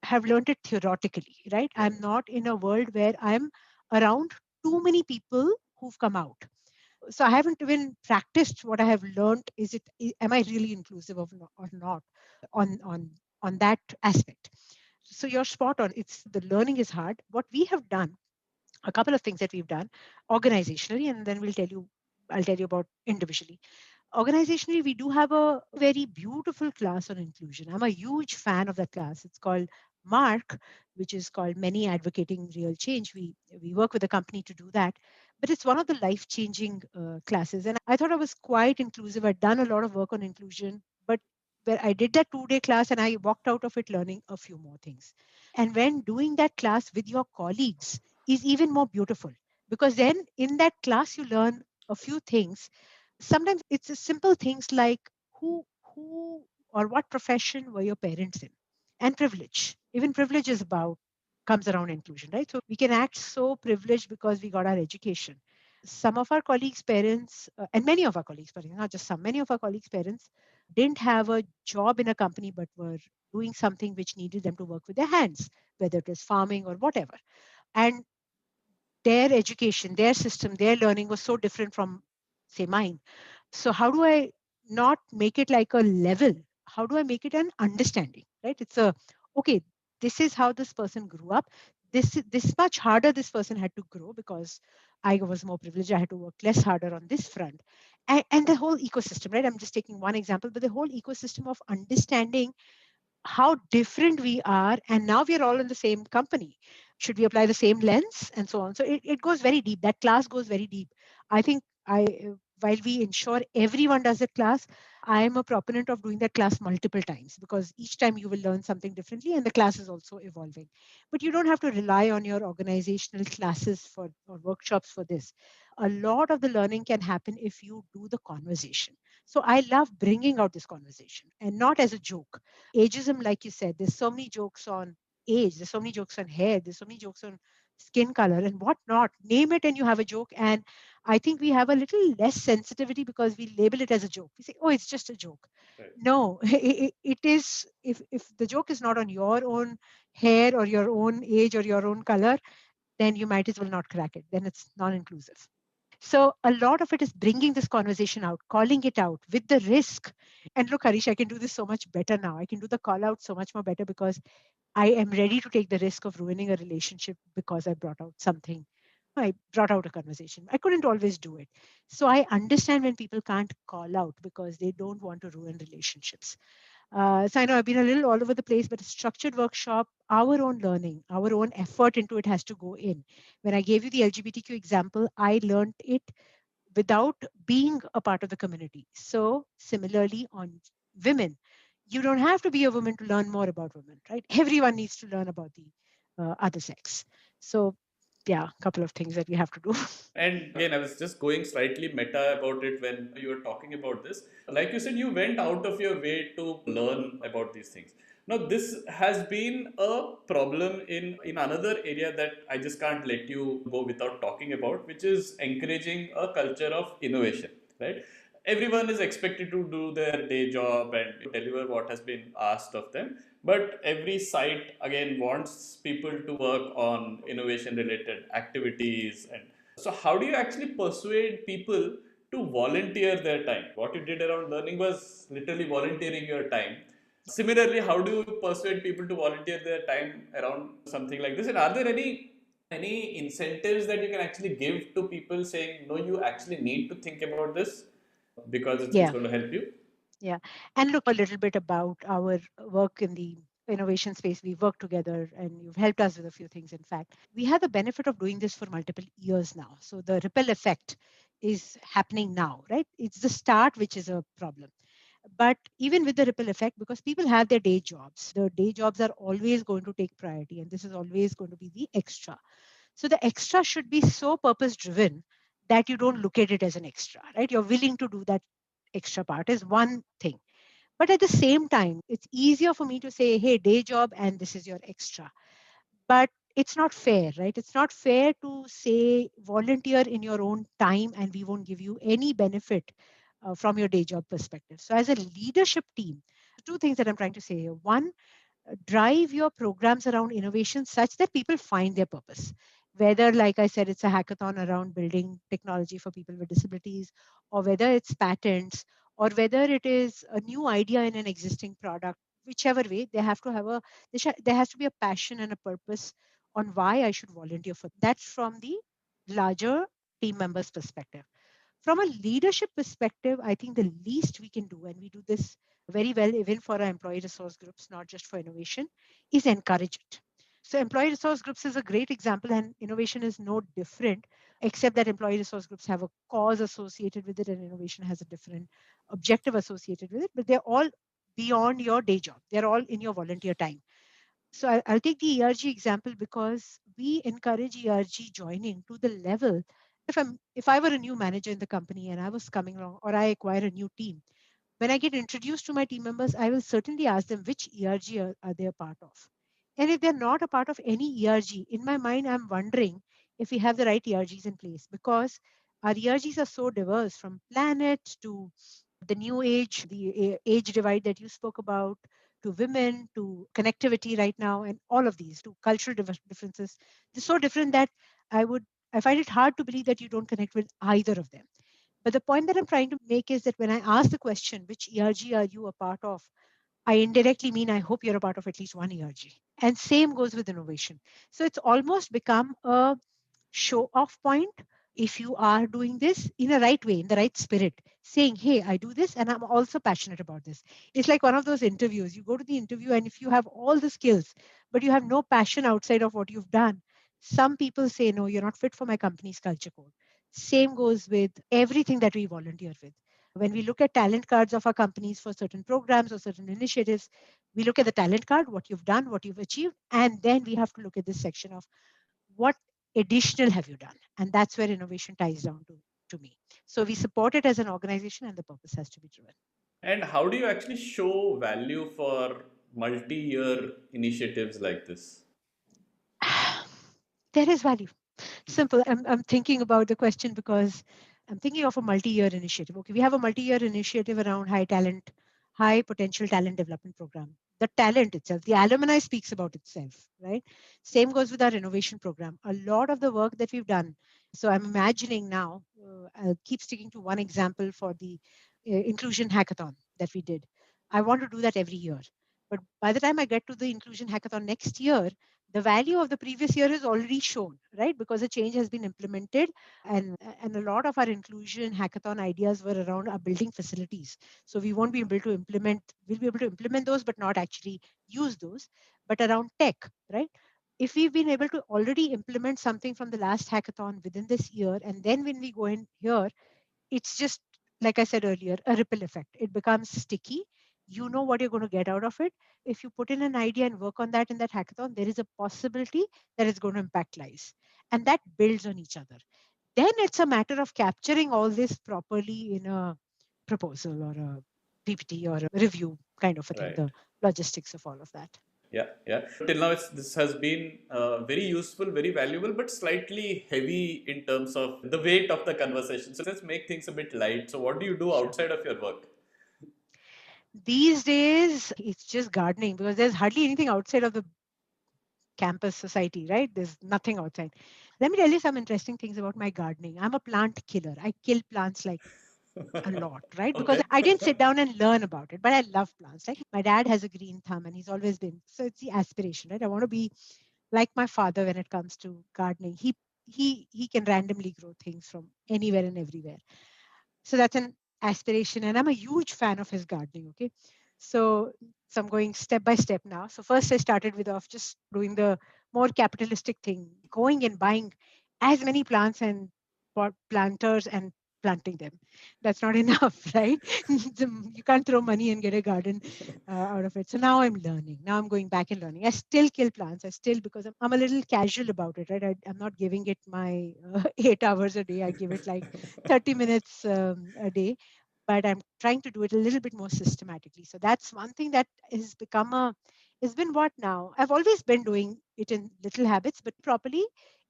have learned it theoretically, right? I'm not in a world where I'm around too many people who've come out. So I haven't even practiced what I have learned. Am I really inclusive or not on that aspect? So you're spot on. It's the learning is hard. What we have done, a couple of things that we've done organizationally, and then I'll tell you about individually. Organizationally, we do have a very beautiful class on inclusion. I'm a huge fan of that class. It's called Mark, which is called Many Advocating Real Change. We work with a company to do that, but it's one of the life changing classes. And I thought I was quite inclusive. I'd done a lot of work on inclusion, but where I did that 2-day class and I walked out of it learning a few more things. And when doing that class with your colleagues is even more beautiful because then in that class you learn a few things. Sometimes it's a simple things like who or what profession were your parents in, and privilege. Even privilege is about comes around inclusion, right? So we can act so privileged because we got our education. Some of our colleagues' parents, and many of our colleagues' parents, not just some, many of our colleagues' parents didn't have a job in a company but were doing something which needed them to work with their hands, whether it was farming or whatever. And their education, their system, their learning was so different from, say, mine. So how do I not make it like a level? How do I make it an understanding? Right? It's a okay. This is how this person grew up. This much harder this person had to grow because I was more privileged. I had to work less harder on this front, and the whole ecosystem. Right? I'm just taking one example, but the whole ecosystem of understanding how different we are, and now we are all in the same company. Should we apply the same lens and so on? So it goes very deep. That class goes very deep. I think while we ensure everyone does that class, I am a proponent of doing that class multiple times because each time you will learn something differently and the class is also evolving. But you don't have to rely on your organizational classes for or workshops for this. A lot of the learning can happen if you do the conversation. So I love bringing out this conversation and not as a joke. Ageism, like you said, there's so many jokes on age, there's so many jokes on hair, there's so many jokes on skin color and whatnot. Name it and you have a joke. And I think we have a little less sensitivity because we label it as a joke. We say, oh, it's just a joke. Right. No, it is, if the joke is not on your own hair or your own age or your own color, then you might as well not crack it. Then it's non inclusive. So a lot of it is bringing this conversation out, calling it out with the risk. And look, Harish, I can do this so much better now. I can do the call out so much more better because I am ready to take the risk of ruining a relationship because I brought out something. I brought out a conversation. I couldn't always do it. So I understand when people can't call out because they don't want to ruin relationships. So I know I've been a little all over the place, but a structured workshop, our own learning, our own effort into it has to go in. When I gave you the LGBTQ example, I learned it without being a part of the community. So similarly on women, you don't have to be a woman to learn more about women, right? Everyone needs to learn about the other sex. So yeah, a couple of things that we have to do. And again, I was just going slightly meta about it when you were talking about this. Like you said, you went out of your way to learn about these things. Now, this has been a problem in another area that I just can't let you go without talking about, which is encouraging a culture of innovation, right? Everyone is expected to do their day job and deliver what has been asked of them, but every site again wants people to work on innovation related activities. And so, how do you actually persuade people to volunteer their time? What you did around learning was literally volunteering your time. Similarly, how do you persuade people to volunteer their time around something like this? And are there any incentives that you can actually give to people saying, no, you actually need to think about this because it's Yeah. going to help you? Yeah. And look, a little bit about our work in the innovation space. We work together and you've helped us with a few things. In fact, we have the benefit of doing this for multiple years now. So the ripple effect is happening now, right? It's the start, which is a problem. But even with the ripple effect, because people have their day jobs, the day jobs are always going to take priority. And this is always going to be the extra. So the extra should be so purpose driven that you don't look at it as an extra, right? You're willing to do that extra part is one thing. But at the same time, it's easier for me to say, hey, day job, and this is your extra. But it's not fair, right? It's not fair to say volunteer in your own time and we won't give you any benefit from your day job perspective. So, as a leadership team, two things that I'm trying to say here. One, drive your programs around innovation such that people find their purpose. Whether, like I said, it's a hackathon around building technology for people with disabilities, or whether it's patents, or whether it is a new idea in an existing product, whichever way, they have to have there has to be a passion and a purpose on why I should volunteer for. That's from the larger team members' perspective. From a leadership perspective, I think the least we can do, and we do this very well even for our employee resource groups, not just for innovation, is encourage it. So employee resource groups is a great example, and innovation is no different, except that employee resource groups have a cause associated with it and innovation has a different objective associated with it, but they're all beyond your day job. They're all in your volunteer time. So I'll take the ERG example because we encourage ERG joining to the level. If I were a new manager in the company and I was coming along or I acquire a new team, when I get introduced to my team members, I will certainly ask them which ERG are they a part of. And if they're not a part of any ERG, in my mind, I'm wondering if we have the right ERGs in place because our ERGs are so diverse from planet to the new age, the age divide that you spoke about, to women, to connectivity right now, and all of these, to cultural differences. They're so different that I find it hard to believe that you don't connect with either of them. But the point that I'm trying to make is that when I ask the question, which ERG are you a part of? I indirectly mean I hope you're a part of at least one ERG. And same goes with innovation. So it's almost become a show off point if you are doing this in a right way, in the right spirit, saying, hey, I do this and I'm also passionate about this. It's like one of those interviews. You go to the interview, and if you have all the skills, but you have no passion outside of what you've done, some people say, no, you're not fit for my company's culture code. Same goes with everything that we volunteer with. When we look at talent cards of our companies for certain programs or certain initiatives, we look at the talent card, what you've done, what you've achieved, and then we have to look at this section of what additional have you done? And that's where innovation ties down to me. So we support it as an organization and the purpose has to be driven. And how do you actually show value for multi-year initiatives like this? There is value. Simple. I'm thinking about the question because I'm thinking of a multi-year initiative. Okay, we have a multi-year initiative around high potential talent development program. The talent itself, the alumni speaks about itself, right? Same goes with our innovation program. A lot of the work that we've done. So I'm imagining now, I'll keep sticking to one example for the inclusion hackathon that we did. I want to do that every year. But by the time I get to the inclusion hackathon next year, the value of the previous year is already shown, right? Because a change has been implemented, and a lot of our inclusion hackathon ideas were around our building facilities. So we won't be able to implement. We'll be able to implement those, but not actually use those. But around tech, right? If we've been able to already implement something from the last hackathon within this year, and then when we go in here, it's just like I said earlier, a ripple effect. It becomes sticky. You know what you're going to get out of it. If you put in an idea and work on that in that hackathon, there is a possibility that it's going to impact lives. And that builds on each other. Then it's a matter of capturing all this properly in a proposal or a PPT or a review kind of a thing, Right. logistics of all of that. Yeah, yeah. Till now, this has been very useful, very valuable, but slightly heavy in terms of the weight of the conversation. So let's make things a bit light. So, what do you do Sure. outside of your work? These days, it's just gardening because there's hardly anything outside of the campus society, right? There's nothing outside. Let me tell you some interesting things about my gardening. I'm a plant killer. I kill plants like a lot, right? Because Okay. I didn't sit down and learn about it, but I love plants. Like my dad has a green thumb and he's always been. So it's the aspiration, right? I want to be like my father when it comes to gardening. He can randomly grow things from anywhere and everywhere. So that's an aspiration, and I'm a huge fan of his gardening. Okay, so I'm going step by step now. So first I started with of just doing the more capitalistic thing, going and buying as many plants and planters and planting them. That's not enough, right? You can't throw money and get a garden out of it. So now I'm learning. Now I'm going back and learning. I still kill plants. I still, because I'm a little casual about it, right? I'm not giving it my 8 hours a day. I give it like 30 minutes a day, but I'm trying to do it a little bit more systematically. So that's one thing that has become has been what now? I've always been doing it in little habits, but properly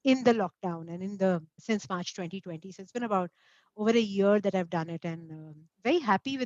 in the lockdown and since March 2020. So it's been about over a year that I've done it, and very happy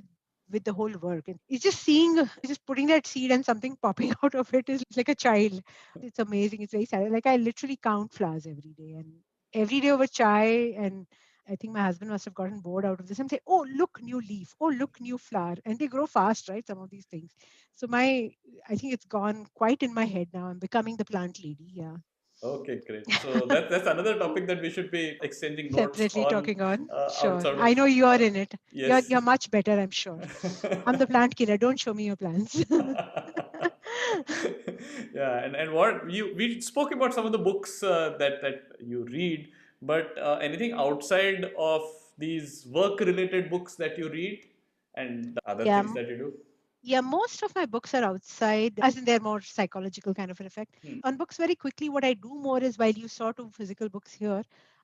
with the whole work. And it's just seeing, just putting that seed and something popping out of it is like a child. It's amazing. It's very sad. Like I literally count flowers every day, and every day over chai. And I think my husband must have gotten bored out of this and say, "Oh, look, new leaf. Oh, look, new flower." And they grow fast, right? Some of these things. So I think it's gone quite in my head now. I'm becoming the plant lady. Yeah. Okay, great. So that's another topic that we should be exchanging notes Separately on talking on. Sure. outside of I know you are in it. yes. You're much better, I'm sure. I'm the plant killer. Don't show me your plants. Yeah, and what you we spoke about some of the books that you read, but anything outside of these work related books that you read and other Yeah. things that you do. Yeah, most of my books are outside, as in they're more psychological kind of an effect. Hmm. On books, very quickly, what I do more is, while you saw two physical books here,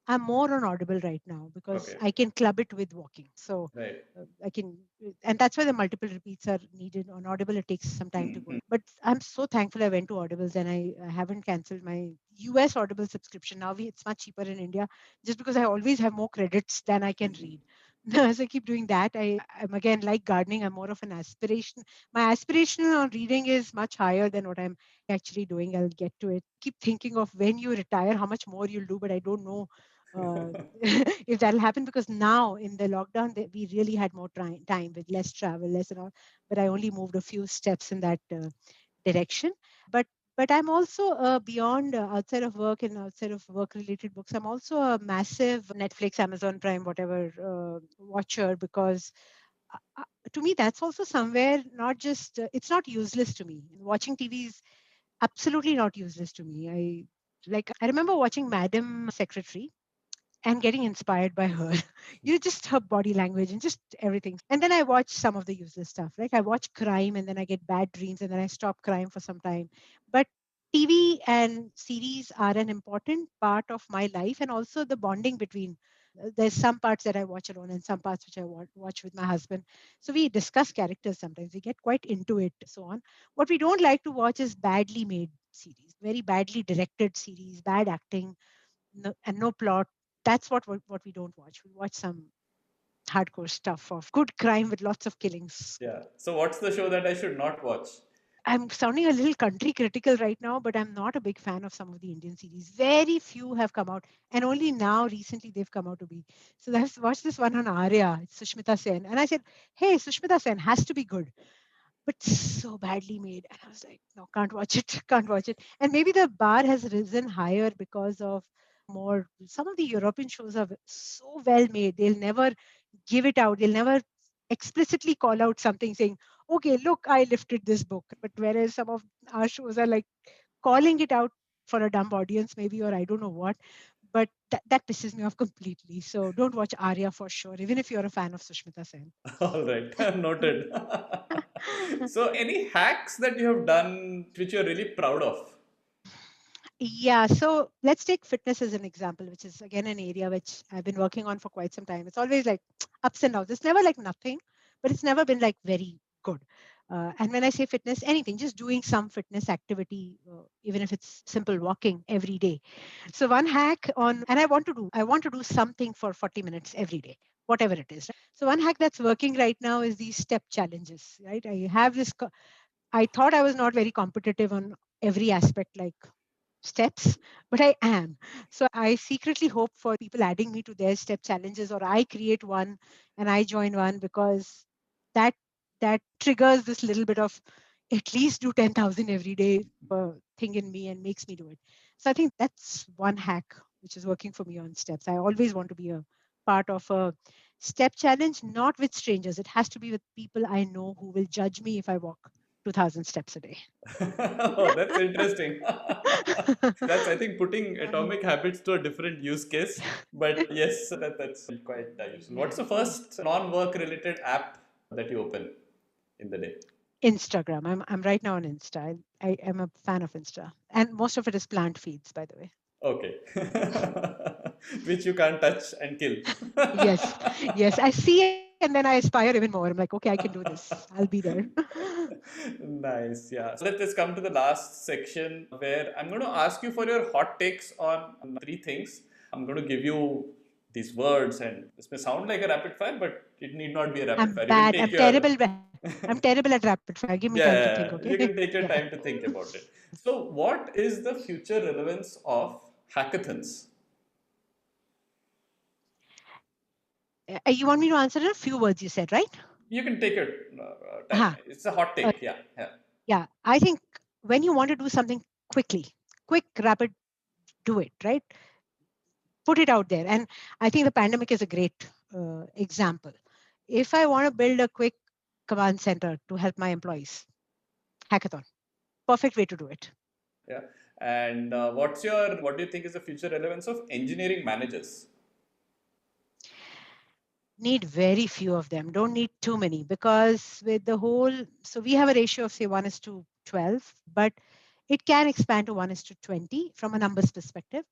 I'm more on Audible right now because Okay. I can club it with walking. So Right. I can, and that's why the multiple repeats are needed. On Audible, it takes some time to Hmm. go. But I'm so thankful I went to Audibles, and I haven't canceled my US Audible subscription. Now it's much cheaper in India just because I always have more credits than I can read. As I keep doing that, I'm again like gardening, I'm more of an aspiration. My aspiration on reading is much higher than what I'm actually doing. I'll get to it. Keep thinking of when you retire, how much more you'll do, but I don't know uh, if that'll happen, because now in the lockdown we really had more time with less travel, less and all. But I only moved a few steps in that direction. But I'm also beyond outside of work and outside of work related books. I'm also a massive Netflix, Amazon Prime, whatever watcher, because to me that's also somewhere not just it's not useless to me. Watching TV is absolutely not useless to me. I remember watching Madam Secretary and getting inspired by her. Just her body language and just everything. And then I watch some of the useless stuff. Like I watch crime and then I get bad dreams and then I stop crime for some time. But TV and series are an important part of my life, and also the bonding between. There's some parts that I watch alone and some parts which I watch with my husband. So we discuss characters sometimes. We get quite into it, so on. What we don't like to watch is badly made series, very badly directed series, bad acting, and no plot. That's what we don't watch. We watch some hardcore stuff of good crime with lots of killings. Yeah. So what's the show that I should not watch? I'm sounding a little country critical right now, but I'm not a big fan of some of the Indian series. Very few have come out, and only now recently they've come out to be. So I've watched this one on Arya, it's Sushmita Sen, and I said, "Hey, Sushmita Sen has to be good." But so badly made. And I was like, no, can't watch it, can't watch it. And maybe the bar has risen higher because of more, some of the European shows are so well made. They'll never give it out. They'll never explicitly call out something saying, okay, look, I lifted this book. But whereas some of our shows are like calling it out for a dumb audience, maybe, or I don't know what. But that pisses me off completely. So don't watch Arya for sure, even if you're a fan of Sushmita Sen. All right, noted. So, any hacks that you have done which you're really proud of? Yeah, so let's take fitness as an example, which is again an area which I've been working on for quite some time. It's always like ups and downs. It's never like nothing, but it's never been like very good. And when I say fitness, anything, just doing some fitness activity, even if it's simple walking every day. So one hack on, and I want to do something for 40 minutes every day, whatever it is. So one hack that's working right now is these step challenges, right? I thought I was not very competitive on every aspect, like steps, but I am. So I secretly hope for people adding me to their step challenges, or I create one and I join one, because that that triggers this little bit of at least do 10,000 every day thing in me and makes me do it. So I think that's one hack which is working for me on steps. I always want to be a part of a step challenge, not with strangers. It has to be with people I know who will judge me if I walk 2,000 steps a day. Oh, that's interesting. That's, I think, putting atomic habits to a different use case. But yes, that's quite useful. Yeah, What's the yeah. first non-work related app that you open in the day? Instagram. I'm right now on Insta. I am a fan of Insta, and most of it is plant feeds, by the way. Okay. Which you can't touch and kill. Yes, yes. I see and then I aspire even more. I'm like, okay, I can do this. I'll be there. Nice, yeah. So let's come to the last section where I'm going to ask you for your hot takes on three things. I'm going to give you these words, and this may sound like a rapid fire, but it need not be a rapid I'm fire. You can bad. take your I'm terrible at rapid fire. Give me time to think. yeah, Okay. you can take your Yeah. time to think about it. So, what is the future relevance of hackathons? You want me to answer in a few words? You said, right? You can take your time. Uh-huh. It's a hot Uh, take. Yeah, yeah. yeah. I think when you want to do something quickly, quick, rapid, do it. Right. Put it out there. And I think the pandemic is a great example. If I want to build a quick command center to help my employees, hackathon, perfect way to do it. Yeah. And what do you think is the future relevance of engineering managers? Need very few of them. Don't need too many, because with the whole, so we have a ratio of say 1 is to 12, but it can expand to 1 is to 20 from a numbers perspective.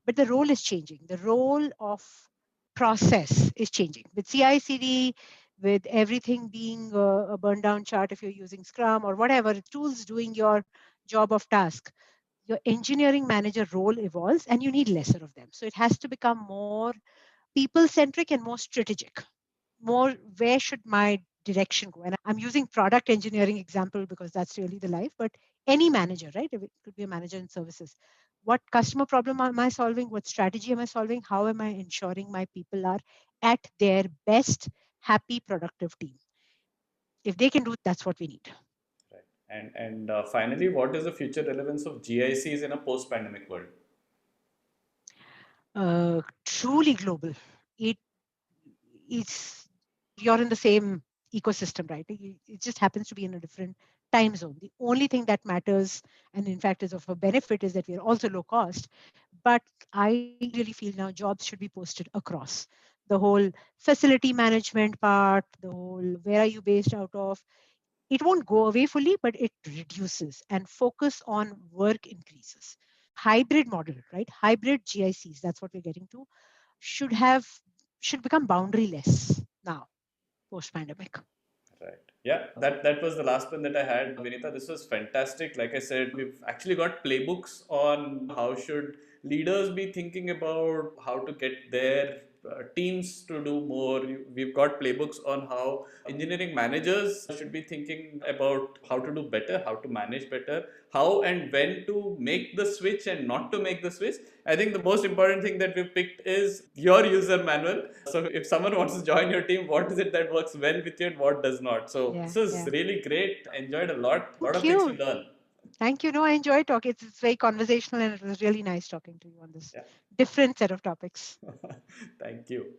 But the role is changing. The role of process is changing with CI/CD, with everything being a burn down chart if you're using Scrum or whatever tools doing your job of task. Your engineering manager role evolves and you need lesser of them. So it has to become more people centric and more strategic, more where should my direction go. And I'm using product engineering example because that's really the life, but any manager, right? If it could be a manager in services, what customer problem am I solving, what strategy am I solving, how am I ensuring my people are at their best, happy, productive team. If they can do, that's what we need. Right. And finally, what is the future relevance of GICs in a post-pandemic world? Truly global. It is, you're in the same ecosystem, right? It just happens to be in a different time zone. The only thing that matters, and in fact is of a benefit, is that we are also low cost. But I really feel now jobs should be posted across the whole facility management part, the whole where are you based out of. It won't go away fully, but it reduces and focus on work increases. Hybrid model, right? Hybrid GICs, that's what we're getting to, should have should become boundaryless now post pandemic. Right. Yeah, that was the last one that I had, Vinita. This was fantastic. Like I said, we've actually got playbooks on how should leaders be thinking about how to get their teams to do more. We've got playbooks on how engineering managers should be thinking about how to do better, how to manage better, how and when to make the switch and not to make the switch. I think the most important thing that we've picked is your user manual. So if someone wants to join your team, what is it that works well with you and what does not? So Yeah, this is yeah. really great. Enjoyed a lot Thank of things to you. learn. Thank you. No, I enjoyed talking. It's very conversational and it was really nice talking to you on this Yeah. different set of topics. Thank you.